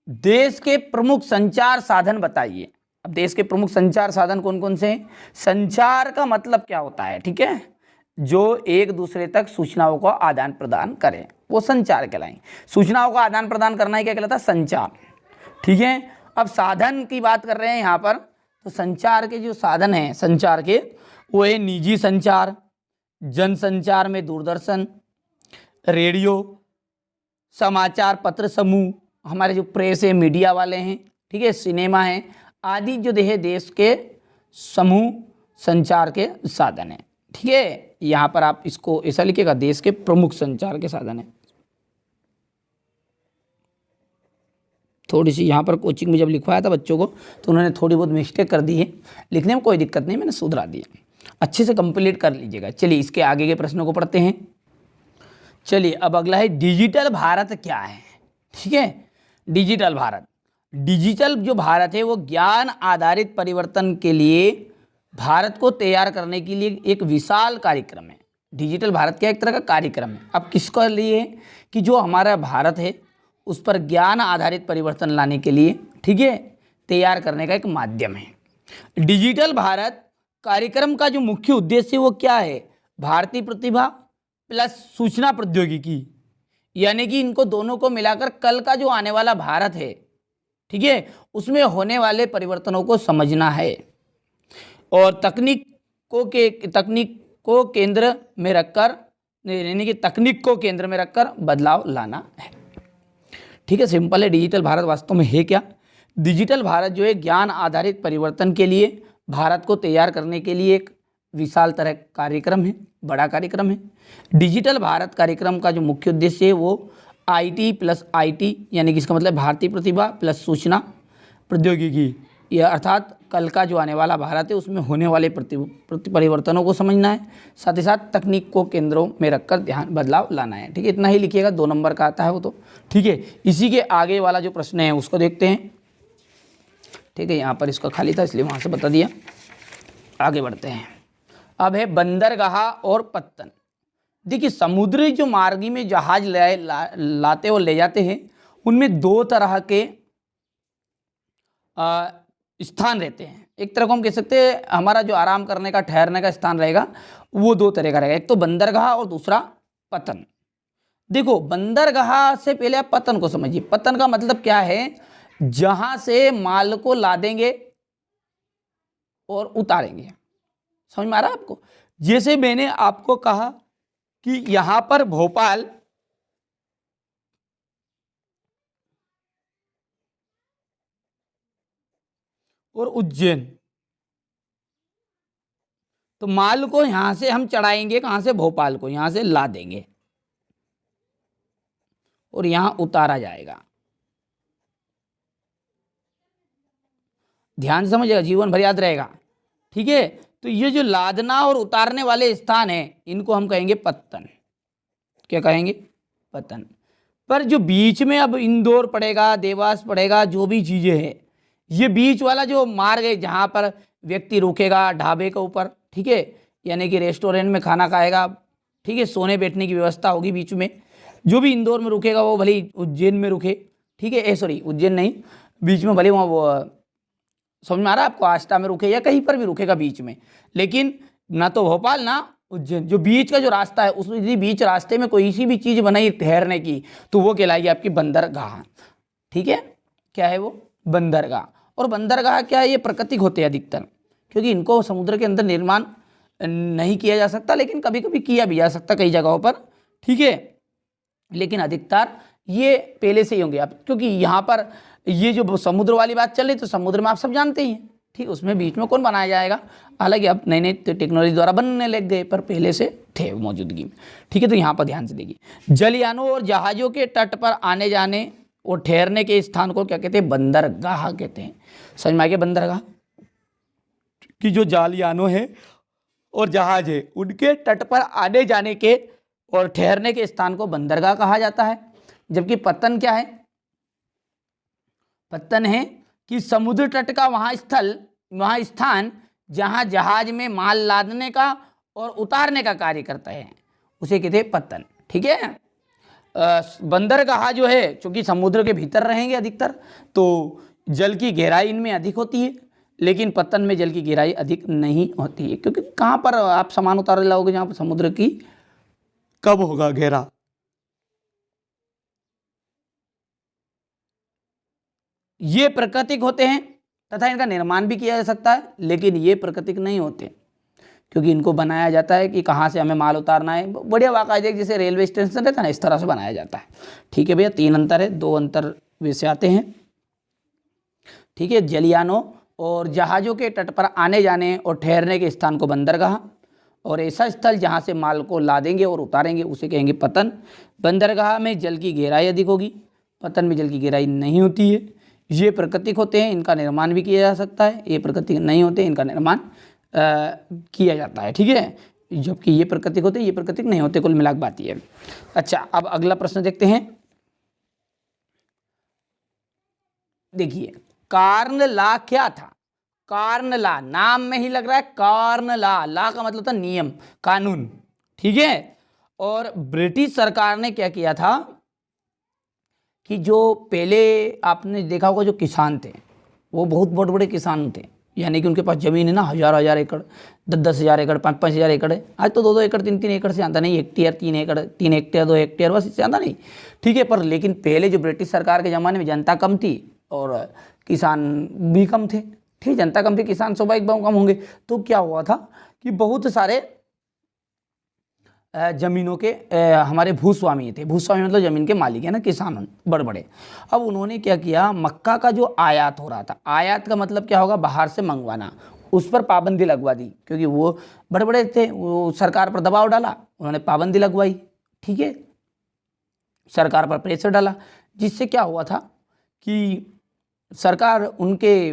देश के प्रमुख संचार साधन बताइए। अब देश के प्रमुख संचार साधन कौन कौन से हैं? संचार का मतलब क्या होता है, ठीक है, जो एक दूसरे तक सूचनाओं का आदान प्रदान करें, वो संचार कहलाएंगे। सूचनाओं का आदान प्रदान करना ही क्या कहलाता है? संचार, ठीक है। अब साधन की बात कर रहे हैं यहाँ पर, तो संचार के जो साधन हैं संचार के, वो है निजी संचार, जनसंचार में दूरदर्शन, रेडियो, समाचार पत्र समूह, हमारे जो प्रेस है, मीडिया वाले हैं, ठीक है, सिनेमा है, आदि जो है देश के समूह संचार के साधन हैं, ठीक है। यहाँ पर आप इसको ऐसा लिखिएगा, देश के प्रमुख संचार के साधन हैं। थोड़ी सी यहाँ पर कोचिंग में जब लिखवाया था बच्चों को तो उन्होंने थोड़ी बहुत मिस्टेक कर दी है, लिखने में कोई दिक्कत नहीं, मैंने सुधरा दिया, अच्छे से कंप्लीट कर लीजिएगा। चलिए इसके आगे के प्रश्नों को पढ़ते हैं। चलिए अब अगला है डिजिटल भारत क्या है, ठीक है। डिजिटल भारत, डिजिटल जो भारत है वो ज्ञान आधारित परिवर्तन के लिए भारत को तैयार करने के लिए एक विशाल कार्यक्रम है। डिजिटल भारत क्या एक तरह का कार्यक्रम है। अब किसके लिए? कि जो हमारा भारत है उस पर ज्ञान आधारित परिवर्तन लाने के लिए, ठीक है, तैयार करने का एक माध्यम है। डिजिटल भारत कार्यक्रम का जो मुख्य उद्देश्य है वो क्या है? भारतीय प्रतिभा प्लस सूचना प्रौद्योगिकी, यानी कि इनको दोनों को मिलाकर कल का जो आने वाला भारत है, ठीक है, उसमें होने वाले परिवर्तनों को समझना है और तकनीक को केंद्र में रखकर, यानी कि तकनीक को केंद्र में रखकर बदलाव लाना है, ठीक है। सिंपल है। डिजिटल भारत वास्तव में है क्या? डिजिटल भारत जो है ज्ञान आधारित परिवर्तन के लिए भारत को तैयार करने के लिए एक विशाल तरह कार्यक्रम है, बड़ा कार्यक्रम है। डिजिटल भारत कार्यक्रम का जो मुख्य उद्देश्य है वो IT प्लस IT, यानी कि इसका मतलब भारतीय प्रतिभा प्लस सूचना प्रौद्योगिकी, यह अर्थात कल का जो आने वाला भारत है उसमें होने वाले परिवर्तनों को समझना है, साथ ही साथ तकनीक को केंद्रों में रखकर ध्यान बदलाव लाना है, ठीक है। इतना ही लिखिएगा, 2 नंबर का आता है वो तो, ठीक है। इसी के आगे वाला जो प्रश्न है उसको देखते हैं, ठीक है। यहाँ पर इसका खाली था इसलिए वहाँ से बता दिया। आगे बढ़ते हैं। अब है बंदरगाह और पत्तन। देखिए समुद्री जो मार्गी में जहाज लाते और ले जाते हैं उनमें 2 तरह के स्थान रहते हैं। एक तरह को हम कह सकते हैं हमारा जो आराम करने का, ठहरने का स्थान रहेगा वो 2 तरह का रहेगा, एक तो बंदरगाह और दूसरा पतन। देखो बंदरगाह से पहले आप पतन को समझिए। पतन का मतलब क्या है? जहां से माल को लादेंगे और उतारेंगे। समझ में आ रहा है आपको? जैसे मैंने आपको कहा कि यहां पर भोपाल और उज्जैन, तो माल को यहां से हम चढ़ाएंगे, कहां से? भोपाल को यहां से ला देंगे और यहां उतारा जाएगा। ध्यान से समझिएगा, जीवन भर याद रहेगा, ठीक है। तो ये जो लादना और उतारने वाले स्थान हैं इनको हम कहेंगे पत्तन। क्या कहेंगे? पतन। पर जो बीच में अब इंदौर पड़ेगा, देवास पड़ेगा, जो भी चीजें हैं, ये बीच वाला जो मार्ग है जहाँ पर व्यक्ति रुकेगा ढाबे के ऊपर, ठीक है, यानी कि रेस्टोरेंट में खाना खाएगा, ठीक है, सोने बैठने की व्यवस्था होगी बीच में। जो भी इंदौर में रुकेगा वो भले उज्जैन में रुके, ठीक है, सॉरी उज्जैन नहीं, बीच में भले वहाँ वो, समझ में आ रहा है आपको, आष्टा में रुके या कहीं पर भी रुकेगा बीच में, लेकिन ना तो भोपाल ना उज्जैन, जो बीच का जो रास्ता है उस बीच रास्ते में कोई सी भी चीज़ बनाई ठहरने की तो वो कहलाएगी आपकी बंदरगाह, ठीक है। क्या है वो? बंदरगाह। और बंदरगाह क्या है? ये प्राकृतिक होते हैं अधिकतर, क्योंकि इनको समुद्र के अंदर निर्माण नहीं किया जा सकता, लेकिन कभी कभी किया भी जा सकता कई जगहों पर, ठीक है, लेकिन अधिकतर ये पहले से ही होंगे आप, क्योंकि यहाँ पर ये जो समुद्र वाली बात चल रही तो समुद्र में आप सब जानते ही हैं, ठीक, उसमें बीच में कौन बनाया जाएगा? हालांकि अब नई नई टेक्नोलॉजी द्वारा बनने लग गए, पर पहले से थे मौजूदगी में, ठीक है। तो यहाँ पर ध्यान से देखिए, जलयानों और जहाज़ों के तट पर आने जाने और ठहरने के स्थान को क्या कहते हैं? बंदरगाह कहते हैं। समझ में आ गया? बंदरगाह की जो जलयानों है और जहाज है उनके तट पर आने जाने के और ठहरने के स्थान को बंदरगाह कहा जाता है। जबकि पत्तन क्या है? पत्तन है कि समुद्र तट का वहाँ स्थान जहाँ जहाज में माल लादने का और उतारने का कार्य करता है उसे कहते हैं पत्तन। ठीक है, बंदरगाह जो है चूंकि समुद्र के भीतर रहेंगे अधिकतर, तो जल की गहराई इनमें अधिक होती है, लेकिन पत्तन में जल की गहराई अधिक नहीं होती है, क्योंकि कहाँ पर आप सामान उतार लाओगे जहाँ पर समुद्र की कब होगा गहरा। ये प्राकृतिक होते हैं तथा इनका निर्माण भी किया जा सकता है, लेकिन ये प्राकृतिक नहीं होते क्योंकि इनको बनाया जाता है कि कहाँ से हमें माल उतारना है। बढ़िया बाकायदे जैसे रेलवे स्टेशन रहता है ना, इस तरह से बनाया जाता है। ठीक है भैया, 3 अंतर है, 2 अंतर वैसे आते हैं। ठीक है, जलयानों और जहाज़ों के तट पर आने जाने और ठहरने के स्थान को बंदरगाह, और ऐसा स्थल जहाँ से माल को लादेंगे और उतारेंगे उसे कहेंगे पतन। बंदरगाह में जल की गहराई अधिक होगी, पतन में जल की गहराई नहीं होती है। ये प्राकृतिक होते हैं, इनका निर्माण भी किया जा सकता है। ये प्राकृतिक नहीं होते, इनका निर्माण किया जाता है। ठीक है, जबकि ये प्राकृतिक होते, ये प्राकृतिक नहीं होते। कुल मिलाकर बात ये है। अच्छा, अब अगला प्रश्न देखते हैं। देखिए, कार्न ला क्या था? कार्न ला नाम में ही लग रहा है, कार्न ला, ला का मतलब था नियम, कानून। ठीक है, और ब्रिटिश सरकार ने क्या किया था कि जो पहले आपने देखा होगा जो किसान थे वो बहुत बड़े बड़े किसान थे, यानी कि उनके पास जमीन है ना, 1000 एकड़, 10,000 एकड़, 5,000 एकड़ है। आज तो 2 एकड़ 3 एकड़ से ज़्यादा नहीं, हेक्टेयर 3 एकड़, 3 हेक्टेयर 2 हेक्टेयर, बस इससे ज़्यादा नहीं। ठीक है, पर लेकिन पहले जो ब्रिटिश सरकार के ज़माने में जनता कम थी और किसान भी कम थे। ठीक, जनता कम थी, किसान स्वाभाविक कम होंगे। तो क्या हुआ था कि बहुत सारे जमीनों के हमारे भूस्वामी थे। भूस्वामी मतलब जमीन के मालिक है ना, किसान बड़े बड़े। अब उन्होंने क्या किया, मक्का का जो आयात हो रहा था, आयात का मतलब क्या होगा, बाहर से मंगवाना, उस पर पाबंदी लगवा दी, क्योंकि वो बड़े बड़े थे, वो सरकार पर दबाव डाला, उन्होंने पाबंदी लगवाई। ठीक है, सरकार पर प्रेशर डाला, जिससे क्या हुआ था कि सरकार उनकी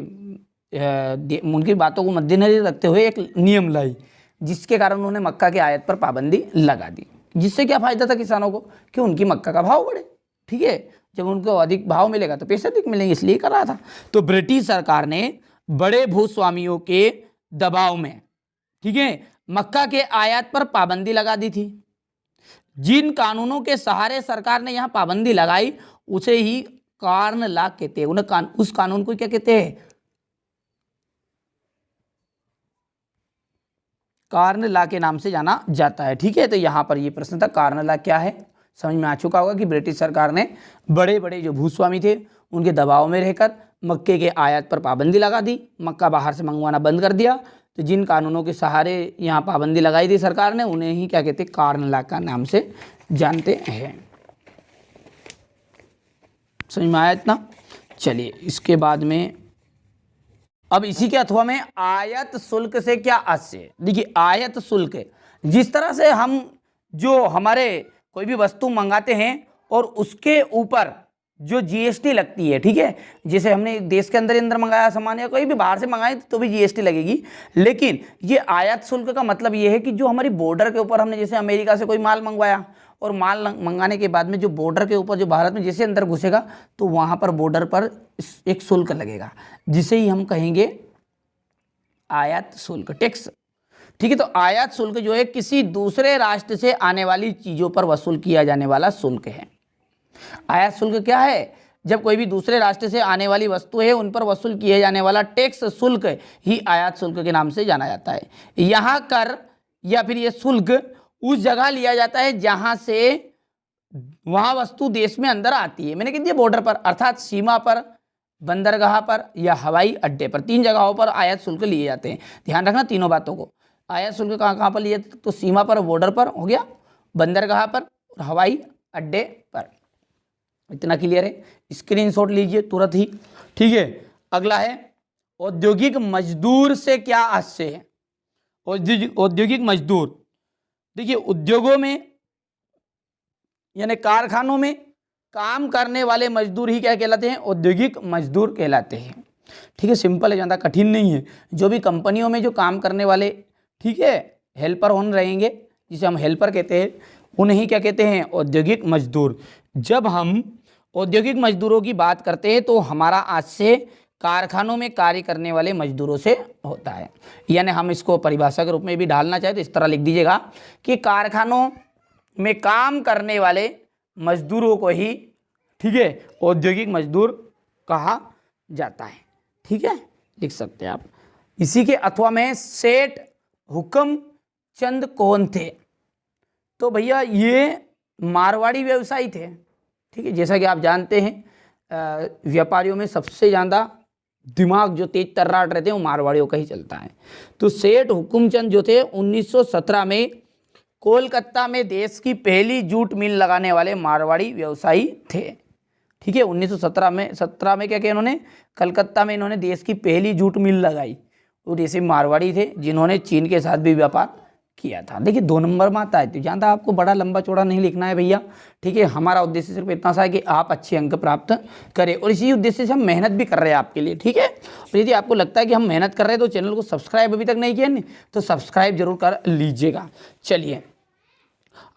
बातों को मद्देनजर रखते हुए एक नियम लाई, जिसके कारण उन्होंने मक्का के आयात पर पाबंदी लगा दी। जिससे क्या फायदा था किसानों को कि उनकी मक्का का भाव बढ़े। ठीक है, जब उनको अधिक भाव मिलेगा तो पैसे अधिक मिलेंगे, इसलिए कर रहा था। तो ब्रिटिश सरकार ने बड़े भूस्वामियों के दबाव में, ठीक है, मक्का के आयात पर पाबंदी लगा दी थी। जिन कानूनों के सहारे सरकार ने यहाँ पाबंदी लगाई उसे ही कार्न ला कहते हैं। उस कानून को क्या कहते हैं, कार्न ला के नाम से जाना जाता है। ठीक है, तो यहाँ पर ये प्रश्न था कार्न ला क्या है, समझ में आ चुका होगा कि ब्रिटिश सरकार ने बड़े बड़े जो भूस्वामी थे उनके दबाव में रहकर मक्के के आयात पर पाबंदी लगा दी, मक्का बाहर से मंगवाना बंद कर दिया। तो जिन कानूनों के सहारे यहाँ पाबंदी लगाई थी सरकार ने, उन्हें ही क्या कहते हैं, कार्न ला का नाम से जानते हैं। समझ में आया इतना? चलिए, इसके बाद में अब इसी के अथवा में आयात शुल्क से क्या आशय। देखिए, आयात शुल्क जिस तरह से हम जो हमारे कोई भी वस्तु मंगाते हैं और उसके ऊपर जो जीएसटी लगती है, ठीक है, जैसे हमने देश के अंदर मंगाया सामान या कोई भी बाहर से मंगाए तो भी जीएसटी लगेगी। लेकिन ये आयात शुल्क का मतलब ये है कि जो हमारी बॉर्डर के ऊपर हमने जैसे अमेरिका से कोई माल मंगवाया और माल मंगाने के बाद में जो बॉर्डर के ऊपर जो भारत में जैसे अंदर घुसेगा तो वहाँ पर बॉर्डर पर एक शुल्क लगेगा, जिसे ही हम कहेंगे आयात शुल्क, टैक्स। ठीक है, तो आयात शुल्क जो है किसी दूसरे राष्ट्र से आने वाली चीज़ों पर वसूल किया जाने वाला शुल्क है। आयात शुल्क क्या है, जब कोई भी दूसरे राष्ट्र से आने वाली वस्तु है उन पर वसूल किए जाने वाला टैक्स शुल्क ही आयात शुल्क के नाम से जाना जाता है। यहाँ कर या फिर ये शुल्क उस जगह लिया जाता है जहां से वहां वस्तु देश में अंदर आती है। मैंने कह दिया बॉर्डर पर, अर्थात सीमा पर, बंदरगाह पर या हवाई अड्डे पर, 3 जगहों पर आयात शुल्क लिए जाते हैं। ध्यान रखना तीनों बातों को। आयात शुल्क कहाँ कहाँ पर लिए जाते, तो सीमा पर, बॉर्डर पर हो गया, बंदरगाह पर और हवाई अड्डे पर। इतना क्लियर है, स्क्रीनशॉट लीजिए तुरंत ही। ठीक है, अगला है औद्योगिक मजदूर से क्या आशय है। औद्योगिक मजदूर, देखिए उद्योगों में यानी कारखानों में काम करने वाले मजदूर ही क्या कहलाते हैं, औद्योगिक मजदूर कहलाते हैं। ठीक है, सिंपल है, ज़्यादा कठिन नहीं है। जो भी कंपनियों में जो काम करने वाले, ठीक है, हेल्पर ऑन रहेंगे, जिसे हम हेल्पर कहते हैं, उन्हें ही क्या कहते हैं, औद्योगिक मजदूर। जब हम औद्योगिक मजदूरों की बात करते हैं तो हमारा आज से कारखानों में कार्य करने वाले मजदूरों से होता है। यानी हम इसको परिभाषा के रूप में भी ढालना चाहे तो इस तरह लिख दीजिएगा कि कारखानों में काम करने वाले मजदूरों को ही, ठीक है, औद्योगिक मजदूर कहा जाता है। ठीक है, लिख सकते हैं आप। इसी के अथवा में सेठ हुक्म चंद कौन थे? तो भैया ये मारवाड़ी व्यवसायी थे। ठीक है, जैसा कि आप जानते हैं व्यापारियों में सबसे ज़्यादा दिमाग जो तेज तर्राट रहते हैं वो मारवाड़ियों का ही चलता है। तो सेठ हुकुमचंद जो थे 1917 में कोलकाता में देश की पहली जूट मिल लगाने वाले मारवाड़ी व्यवसायी थे। ठीक है, 1917 में क्या किया इन्होंने, कलकत्ता में इन्होंने देश की पहली जूट मिल लगाई और ऐसे मारवाड़ी थे जिन्होंने चीन के साथ भी व्यापार किया था। देखिए 2 नंबर में आता है, तो ज़्यादा आपको बड़ा लंबा चौड़ा नहीं लिखना है भैया। ठीक है, हमारा उद्देश्य सिर्फ इतना सा है कि आप अच्छे अंक प्राप्त करें और इसी उद्देश्य से हम मेहनत भी कर रहे हैं आपके लिए। ठीक है, और यदि आपको लगता है कि हम मेहनत कर रहे हैं तो चैनल को सब्सक्राइब अभी तक नहीं किया नहीं तो सब्सक्राइब जरूर कर लीजिएगा। चलिए,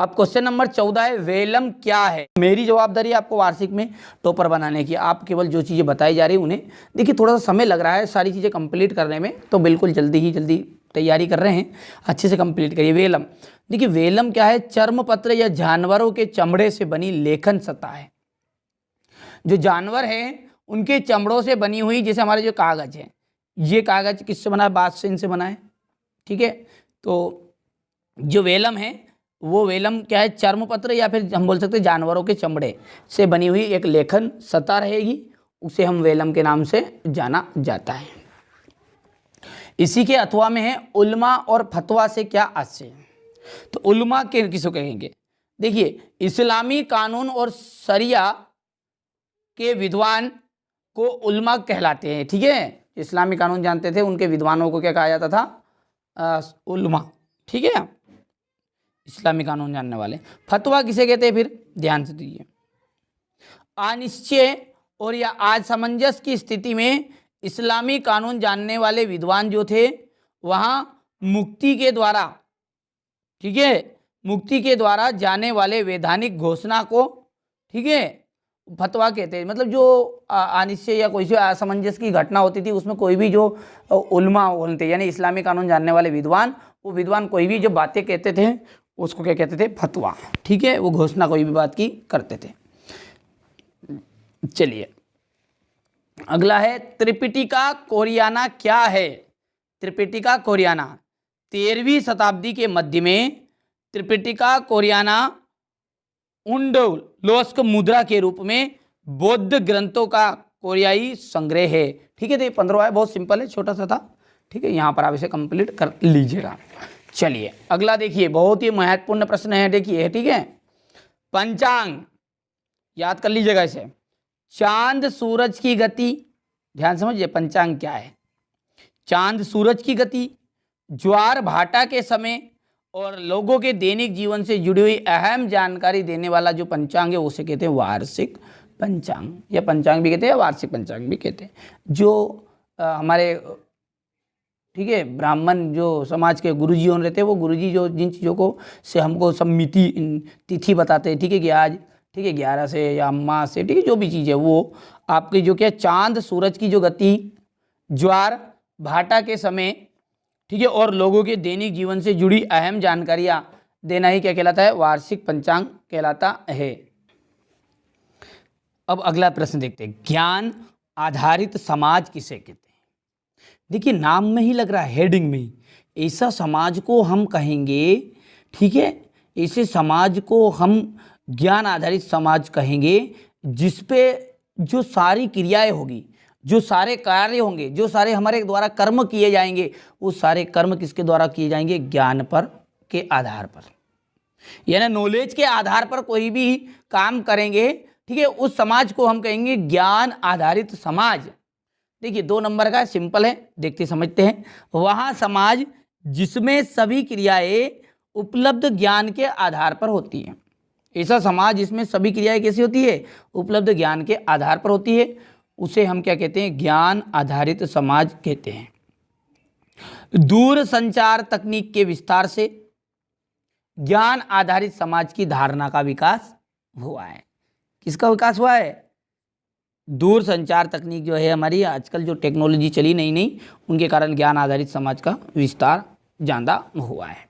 अब क्वेश्चन नंबर 14 है, वेलम क्या है? मेरी जवाबदारी है आपको वार्षिक में टॉपर बनाने की। आप केवल जो चीज़ें बताई जा रही उन्हें, देखिए थोड़ा सा समय लग रहा है सारी चीज़ें कंप्लीट करने में, तो बिल्कुल जल्दी तैयारी कर रहे हैं, अच्छे से कंप्लीट करिए। वेलम, देखिए वेलम क्या है? चर्मपत्र या जानवरों के चमड़े से बनी लेखन सतह है। जो जानवर हैं उनके चमड़ों से बनी हुई, जैसे हमारे जो कागज है, ये कागज किससे बना है? बांस से इनसे बना है। ठीक है, तो जो वेलम है वो वेलम क्या है? चर्मपत्र या फिर हम बोल सकते हैं जानवरों के चमड़े से बनी हुई एक लेखन सतह रहेगी, उसे हम वेलम के नाम से जाना जाता है। इसी के अथवा में है उल्मा और फतवा से क्या आशय? तो उल्मा के किसको कहेंगे? देखिए इस्लामी कानून और शरिया के विद्वान को उल्मा कहलाते हैं। ठीक है, इस्लामी कानून जानते थे उनके विद्वानों को क्या कहा जाता था? उल्मा। ठीक है, इस्लामी कानून जानने वाले। फतवा किसे कहते हैं? फिर ध्यान से दीजिए, अनिश्चय और या असमंजस की स्थिति में इस्लामी कानून जानने वाले विद्वान जो थे वहाँ मुक्ति के द्वारा, ठीक है, मुक्ति के द्वारा जाने वाले वैधानिक घोषणा को, ठीक है, फतवा कहते हैं। मतलब जो अनिश्चय या कोई सी असमंजस की घटना होती थी उसमें कोई भी जो उल्मा बोलते यानी इस्लामी कानून जानने वाले विद्वान, वो विद्वान कोई भी जो बातें कहते थे उसको क्या कहते थे? फतवा। ठीक है, वो घोषणा कोई भी बात की करते थे। चलिए अगला है त्रिपिटिका कोरियाना क्या है? त्रिपिटिका कोरियाना 13वीं शताब्दी के मध्य में त्रिपिटिका कोरियाना उंडलोस्क मुद्रा के रूप में बौद्ध ग्रंथों का कोरियाई संग्रह है। ठीक है, तो ये 15वां है, बहुत सिंपल है, छोटा सा था। ठीक है, यहाँ पर आप इसे कंप्लीट कर लीजिएगा। चलिए अगला देखिए, बहुत ही महत्वपूर्ण प्रश्न है, देखिए। ठीक है, पंचांग याद कर लीजिएगा इसे। चांद सूरज की गति, ध्यान समझिए, पंचांग क्या है? चांद सूरज की गति, ज्वार भाटा के समय और लोगों के दैनिक जीवन से जुड़ी हुई अहम जानकारी देने वाला जो पंचांग है उसे कहते हैं वार्षिक पंचांग, या पंचांग भी कहते हैं, वार्षिक पंचांग भी कहते हैं। जो हमारे, ठीक है, ब्राह्मण जो समाज के गुरुजी होने रहते हैं, वो गुरुजी जो जिन चीज़ों को से हमको सब मिति तिथि बताते हैं, ठीक है, कि आज, ठीक है, 11 से या अम्मा से, ठीक है, जो भी चीज़ है वो आपकी जो क्या चांद सूरज की जो गति, ज्वार भाटा के समय, ठीक है, और लोगों के दैनिक जीवन से जुड़ी अहम जानकारियां देना ही क्या कहलाता है? वार्षिक पंचांग कहलाता है। अब अगला प्रश्न देखते हैं, ज्ञान आधारित समाज किसे कहते हैं? देखिए नाम में ही लग रहा है, हेडिंग में ही, ऐसा समाज को हम कहेंगे, ठीक है, ऐसे समाज को हम ज्ञान आधारित समाज कहेंगे जिसपे जो सारी क्रियाएं होगी, जो सारे कार्य होंगे, जो सारे हमारे द्वारा कर्म किए जाएंगे, वो सारे कर्म किसके द्वारा किए जाएंगे? ज्ञान पर के आधार पर, यानी नॉलेज के आधार पर कोई भी काम करेंगे, ठीक है, उस समाज को हम कहेंगे ज्ञान आधारित समाज। देखिए 2 नंबर का सिंपल है, देखते समझते हैं। वहाँ समाज जिसमें सभी क्रियाएं उपलब्ध ज्ञान के आधार पर होती हैं। ऐसा समाज जिसमें सभी क्रियाएं कैसी होती है? उपलब्ध ज्ञान के आधार पर होती है, उसे हम क्या कहते हैं? ज्ञान आधारित समाज कहते हैं। दूर संचार तकनीक के विस्तार से ज्ञान आधारित समाज की धारणा का विकास हुआ है। किसका विकास हुआ है? दूर संचार तकनीक जो है हमारी आजकल जो टेक्नोलॉजी चली नई नई, उनके कारण ज्ञान आधारित समाज का विस्तार ज़्यादा हुआ है।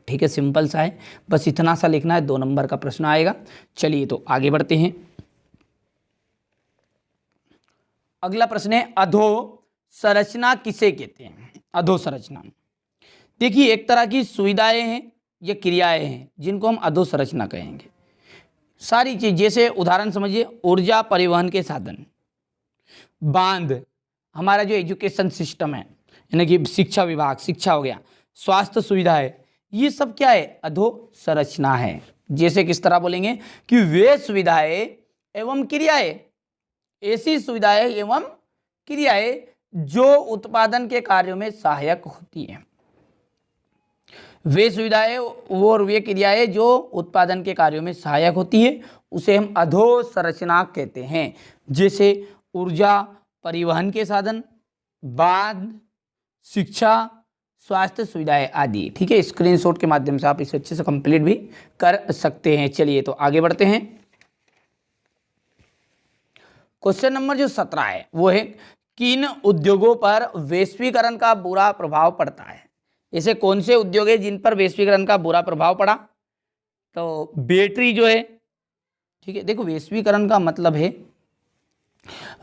ठीक है, सिंपल सा है, बस इतना सा लिखना है, 2 नंबर का प्रश्न आएगा। चलिए तो आगे बढ़ते हैं। अगला प्रश्न है अधोसंरचना किसे कहते हैं? अधोसंरचना, देखिए एक तरह की सुविधाएं हैं या क्रियाएं हैं जिनको हम अधोसंरचना कहेंगे। सारी चीज, जैसे उदाहरण समझिए, ऊर्जा परिवहन के साधन, बांध, हमारा जो एजुकेशन सिस्टम है यानी कि शिक्षा विभाग, शिक्षा हो गया, स्वास्थ्य सुविधा है, ये सब क्या है? अधोसंरचना है। जैसे किस तरह बोलेंगे कि वे सुविधाएं एवं क्रियाएं, ऐसी सुविधाएं एवं क्रियाएं जो उत्पादन के कार्यों में सहायक होती हैं। वे सुविधाएं और वे क्रियाएं जो उत्पादन के कार्यों में सहायक होती है उसे हम अधोसंरचना कहते हैं। जैसे ऊर्जा परिवहन के साधन, बांध, शिक्षा, स्वास्थ्य सुविधाएं आदि। ठीक है, स्क्रीनशॉट के माध्यम से आप इसे अच्छे से कंप्लीट भी कर सकते हैं। चलिए तो आगे बढ़ते हैं। क्वेश्चन नंबर जो 17 है वो है किन उद्योगों पर वैश्वीकरण का बुरा प्रभाव पड़ता है? ऐसे कौन से उद्योग है जिन पर वैश्वीकरण का बुरा प्रभाव पड़ा? तो बैटरी जो है, ठीक है, देखो वैश्वीकरण का मतलब है,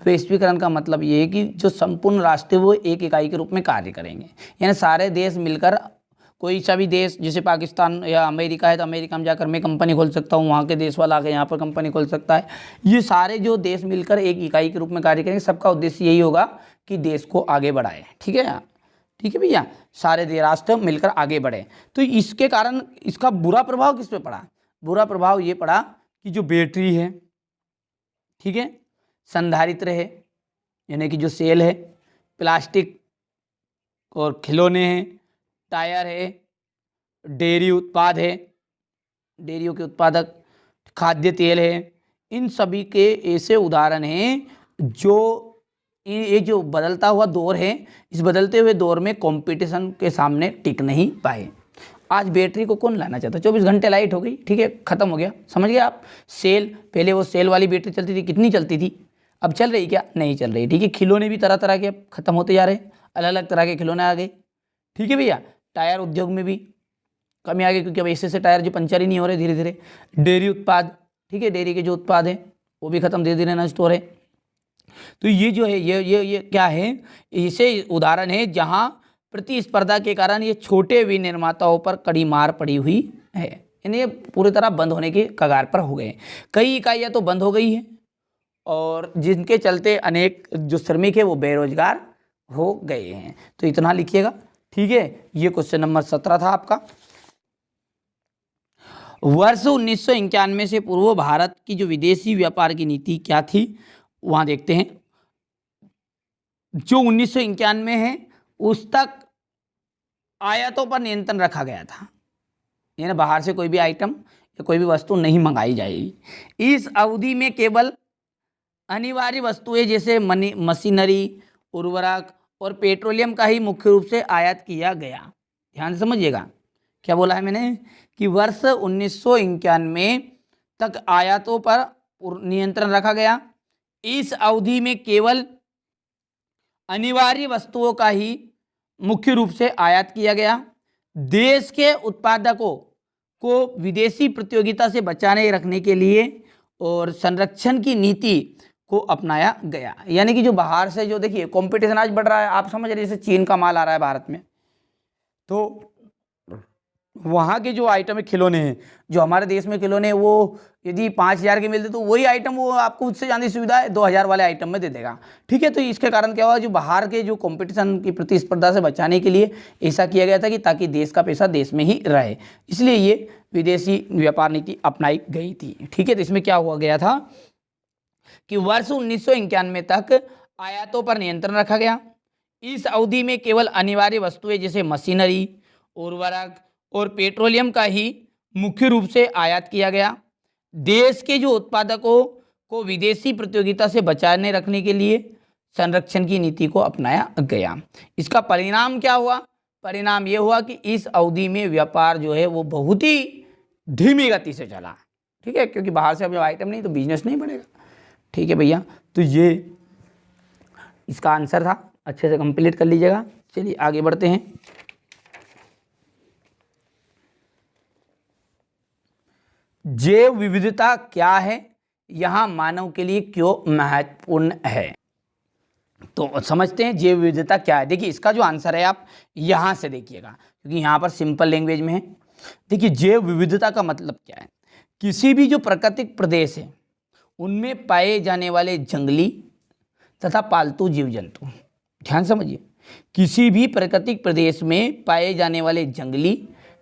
वैश्वीकरण का मतलब ये है कि जो संपूर्ण राष्ट्र वो एक इकाई के रूप में कार्य करेंगे, यानी सारे देश मिलकर, कोई सा भी देश जैसे पाकिस्तान या अमेरिका है तो अमेरिका में जाकर मैं कंपनी खोल सकता हूँ, वहाँ के देश वाला आके यहाँ पर कंपनी खोल सकता है। ये सारे जो देश मिलकर एक इकाई के रूप में कार्य करेंगे, सबका उद्देश्य यही होगा कि देश को आगे बढ़ाए। ठीक है, ठीक है भैया, सारे राष्ट्र मिलकर आगे बढ़े। तो इसके कारण इसका बुरा प्रभाव किस पे पड़ा? बुरा प्रभाव ये पड़ा कि जो बैटरी है, ठीक है, संधारित्र है यानी कि जो सेल है, प्लास्टिक और खिलौने हैं, टायर है, डेयरी उत्पाद है, डेयरियों के उत्पादक, खाद्य तेल है, इन सभी के ऐसे उदाहरण हैं जो ये जो बदलता हुआ दौर है, इस बदलते हुए दौर में कंपटीशन के सामने टिक नहीं पाए। आज बैटरी को कौन लाना चाहता? 24 घंटे लाइट हो गई, ठीक है, खत्म हो गया, समझ गए आप। सेल, पहले वो सेल वाली बैटरी चलती थी, कितनी चलती थी, अब चल रही क्या? नहीं चल रही। ठीक है, खिलौने भी तरह तरह के अब खत्म होते जा रहे हैं, अलग अलग तरह के खिलौने आ गए। ठीक है भैया, टायर उद्योग में भी कमी आ गई क्योंकि अब ऐसे टायर जो पंचर ही नहीं हो रहे धीरे धीरे। डेयरी उत्पाद, ठीक है, डेयरी के जो उत्पाद हैं वो भी खत्म, धीरे धीरे नष्ट हो रहे। तो ये जो है ये क्या है? ऐसे उदाहरण है जहां प्रतिस्पर्धा के कारण ये छोटे विनिर्माताओं पर कड़ी मार पड़ी हुई है, यानी ये पूरी तरह बंद होने के कगार पर हो गए। कई इकाइयाँ तो बंद हो गई हैं और जिनके चलते अनेक जो श्रमिक है वो बेरोजगार हो गए हैं। तो इतना लिखिएगा। ठीक है, ये क्वेश्चन नंबर 17 था आपका। वर्ष 1991 से पूर्व भारत की जो विदेशी व्यापार की नीति क्या थी, वहां देखते हैं। जो 1991 है उस तक आयातों पर नियंत्रण रखा गया था, यानी बाहर से कोई भी आइटम या कोई भी वस्तु नहीं मंगाई जाएगी। इस अवधि में केवल अनिवार्य वस्तुएं जैसे मशीनरी, उर्वरक और पेट्रोलियम का ही मुख्य रूप से आयात किया गया। ध्यान से समझिएगा, क्या बोला है मैंने कि वर्ष 1991 तक आयातों पर नियंत्रण रखा गया। इस अवधि में केवल अनिवार्य वस्तुओं का ही मुख्य रूप से आयात किया गया। देश के उत्पादकों को विदेशी प्रतियोगिता से बचाने रखने के लिए और संरक्षण की नीति को अपनाया गया। यानी कि जो बाहर से जो देखिए कंपटीशन आज बढ़ रहा है, आप समझ रहे, जैसे चीन का माल आ रहा है भारत में, तो वहाँ के जो आइटम है खिलौने हैं, जो हमारे देश में खिलौने हैं वो यदि 5,000 के मिलते तो वही आइटम वो आपको उससे ज़्यादा सुविधा है 2,000 वाले आइटम में दे देगा। ठीक है, तो इसके कारण क्या हुआ, जो बाहर के जो कंपटीशन की प्रतिस्पर्धा से बचाने के लिए ऐसा किया गया था कि ताकि देश का पैसा देश में ही रहे, इसलिए ये विदेशी व्यापार नीति अपनाई गई थी। ठीक है, तो इसमें क्या हुआ गया था कि वर्ष 1991 तक आयातों पर नियंत्रण रखा गया। इस अवधि में केवल अनिवार्य वस्तुएं जैसे मशीनरी, उर्वरक और पेट्रोलियम का ही मुख्य रूप से आयात किया गया। देश के जो उत्पादकों को विदेशी प्रतियोगिता से बचाने रखने के लिए संरक्षण की नीति को अपनाया गया। इसका परिणाम क्या हुआ? परिणाम ये हुआ कि इस अवधि में व्यापार जो है वो बहुत ही धीमी गति से चला। ठीक है, क्योंकि बाहर से अब जब आइटम नहीं तो बिजनेस नहीं बढ़ेगा। ठीक है भैया, तो ये इसका आंसर था, अच्छे से कंप्लीट कर लीजिएगा। चलिए आगे बढ़ते हैं। जैव विविधता क्या है, यहाँ मानव के लिए क्यों महत्वपूर्ण है, तो समझते हैं जैव विविधता क्या है। देखिए इसका जो आंसर है आप यहाँ से देखिएगा, क्योंकि यहाँ पर सिंपल लैंग्वेज में है। देखिए जैव विविधता का मतलब क्या है, किसी भी जो प्राकृतिक प्रदेश है उनमें पाए जाने वाले जंगली तथा पालतू जीव जंतु, ध्यान समझिए, किसी भी प्राकृतिक प्रदेश में पाए जाने वाले जंगली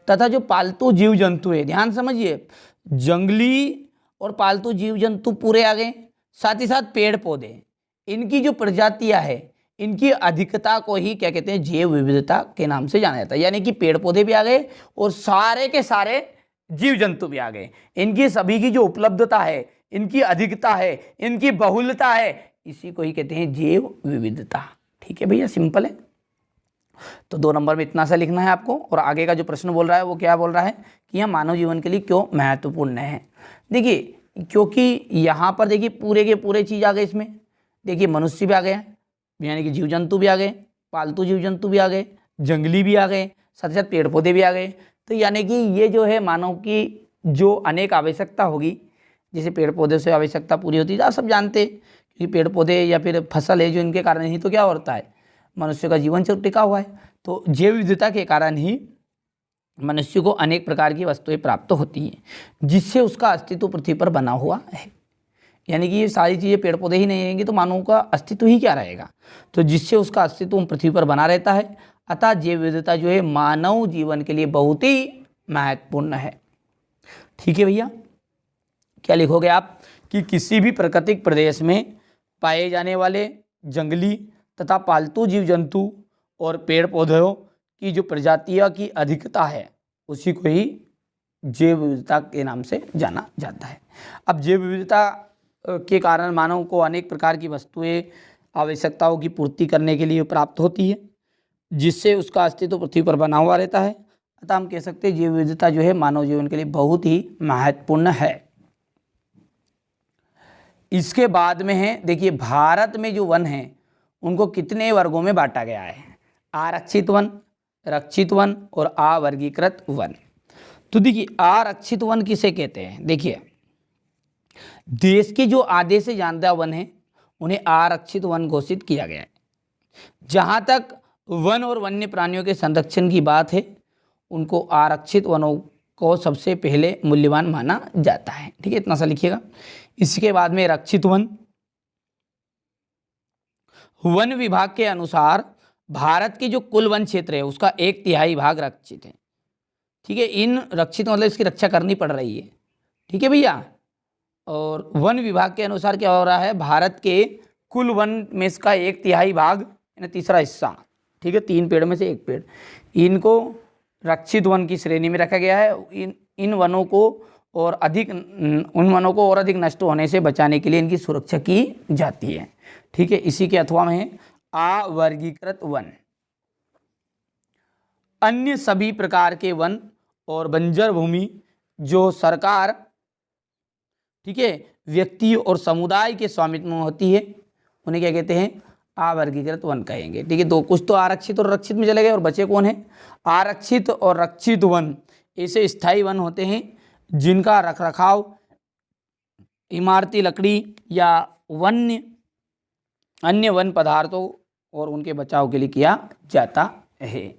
तथा जो पालतू जीव जंतु है, ध्यान समझिए, जंगली और पालतू जीव जंतु पूरे आ गए, साथ ही साथ पेड़ पौधे, इनकी जो प्रजातियां है इनकी अधिकता को ही क्या कहते हैं, जैव विविधता के नाम से जाना जाता है। यानी कि पेड़ पौधे भी आ गए और सारे के सारे जीव जंतु भी आ गए, इनकी सभी की जो उपलब्धता है, इनकी अधिकता है, इनकी बहुलता है, इसी को ही कहते हैं जैव विविधता। ठीक है भैया, सिंपल है। तो 2 नंबर में इतना सा लिखना है आपको। और आगे का जो प्रश्न बोल रहा है वो क्या बोल रहा है कि यह मानव जीवन के लिए क्यों महत्वपूर्ण है। देखिए क्योंकि यहाँ पर देखिए पूरे के पूरे चीज़ आ गए इसमें। देखिए मनुष्य भी आ गया, यानी कि जीव जंतु भी आ गए, पालतू जीव जंतु भी आ गए, जंगली भी आ गए, साथ ही साथ पेड़ पौधे भी आ गए। तो यानी कि ये जो है मानव की जो अनेक आवश्यकता होगी, जैसे पेड़ पौधे से आवश्यकता पूरी होती है, आप सब जानते हैं, क्योंकि पेड़ पौधे या फिर फसल है जो इनके कारण ही तो क्या होता है, मनुष्य का जीवन टिका हुआ है। तो जैव विविधता के कारण ही मनुष्य को अनेक प्रकार की वस्तुएं प्राप्त होती हैं, जिससे उसका अस्तित्व पृथ्वी पर बना हुआ है। यानी कि ये सारी चीज़ें पेड़ पौधे ही नहीं रहेंगे तो मानव का अस्तित्व ही क्या रहेगा, तो जिससे उसका अस्तित्व पृथ्वी पर बना रहता है। अतः जैव विविधता जो है मानव जीवन के लिए बहुत ही महत्वपूर्ण है। ठीक है भैया, क्या लिखोगे आप कि किसी भी प्राकृतिक प्रदेश में पाए जाने वाले जंगली तथा पालतू जीव जंतु और पेड़ पौधों की जो प्रजातियों की अधिकता है उसी को ही जैव विविधता के नाम से जाना जाता है। अब जैव विविधता के कारण मानव को अनेक प्रकार की वस्तुएं आवश्यकताओं की पूर्ति करने के लिए प्राप्त होती है, जिससे उसका अस्तित्व पृथ्वी पर बना हुआ रहता है। अतः हम कह सकते हैं जैव विविधता जो है मानव जीवन के लिए बहुत ही महत्वपूर्ण है। इसके बाद में है, देखिए भारत में जो वन है उनको कितने वर्गों में बांटा गया है, आरक्षित वन, रक्षित वन और अवर्गीकृत वन। तो देखिए आरक्षित वन किसे कहते हैं, देखिए देश के जो आधे से ज्यादा वन है उन्हें आरक्षित वन घोषित किया गया है। जहाँ तक वन और वन्य प्राणियों के संरक्षण की बात है, उनको आरक्षित वनों को सबसे पहले मूल्यवान माना जाता है। ठीक है, इतना सा लिखिएगा। इसके बाद में रक्षित वन, वन विभाग के अनुसार भारत के जो कुल वन क्षेत्र है उसका 1/3 भाग रक्षित है। ठीक है, इन रक्षित मतलब इसकी रक्षा करनी पड़ रही है। ठीक है भैया, और वन विभाग के अनुसार क्या हो रहा है, भारत के कुल वन में इसका 1/3 भाग यानी तीसरा हिस्सा, ठीक है, 3 पेड़ में से 1 पेड़, इनको रक्षित वन की श्रेणी में रखा गया है। इन वनों को और अधिक उन वनों को और अधिक नष्ट होने से बचाने के लिए इनकी सुरक्षा की जाती है। ठीक है, इसी के अथवा में है अवर्गीकृत वन। अन्य सभी प्रकार के वन और बंजर भूमि जो सरकार, ठीक है, व्यक्ति और समुदाय के स्वामित्व में होती है उन्हें क्या कहते हैं, अवर्गीकृत वन कहेंगे। ठीक है, दो कुछ तो आरक्षित और रक्षित में चले गए और बचे कौन है, आरक्षित और रक्षित वन ऐसे स्थायी वन होते हैं जिनका रखरखाव इमारती लकड़ी या अन्य वन पदार्थों और उनके बचाव के लिए किया जाता है।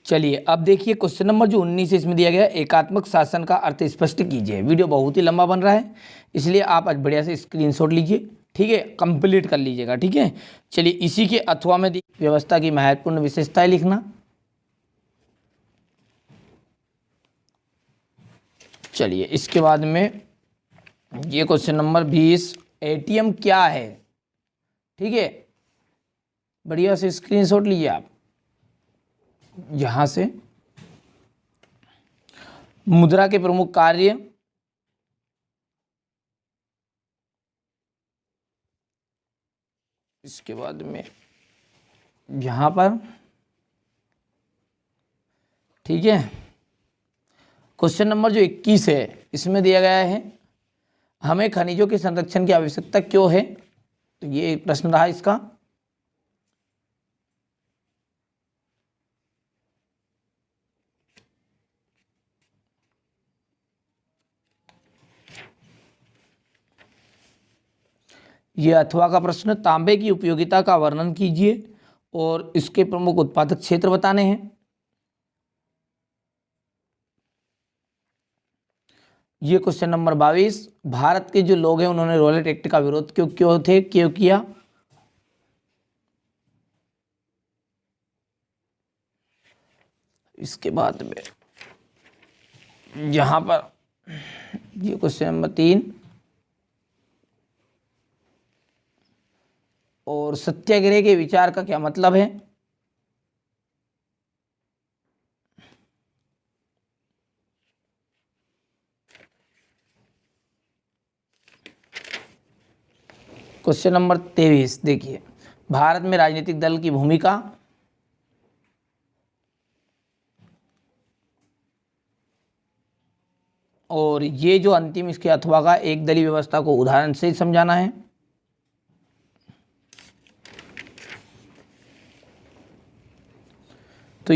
चलिए अब देखिए क्वेश्चन नंबर जो 19 इसमें दिया गया, एकात्मक शासन का अर्थ स्पष्ट कीजिए। वीडियो बहुत ही लंबा बन रहा है इसलिए आप आज बढ़िया से स्क्रीनशॉट लीजिए, ठीक है, कंप्लीट कर लीजिएगा। ठीक है, चलिए इसी के अथवा में व्यवस्था की महत्वपूर्ण विशेषताएं लिखना। चलिए इसके बाद में ये क्वेश्चन नंबर 20, एटीएम क्या है। ठीक है, बढ़िया से स्क्रीनशॉट लीजिए आप। यहां से मुद्रा के प्रमुख कार्य, इसके बाद में यहां पर, ठीक है, क्वेश्चन नंबर जो 21 है इसमें दिया गया है हमें खनिजों के संरक्षण की आवश्यकता क्यों है, तो ये एक प्रश्न रहा इसका। ये अथवा का प्रश्न, तांबे की उपयोगिता का वर्णन कीजिए और इसके प्रमुख उत्पादक क्षेत्र बताने हैं। ये क्वेश्चन नंबर 22, भारत के जो लोग हैं उन्होंने रॉलेट एक्ट का विरोध क्यों किया। इसके बाद में यहां पर ये क्वेश्चन नंबर 3, और सत्याग्रह के विचार का क्या मतलब है। क्वेश्चन नंबर 23 देखिए, भारत में राजनीतिक दल की भूमिका। और ये जो अंतिम इसके अथवा का एक दलीय व्यवस्था को उदाहरण से समझाना है। तो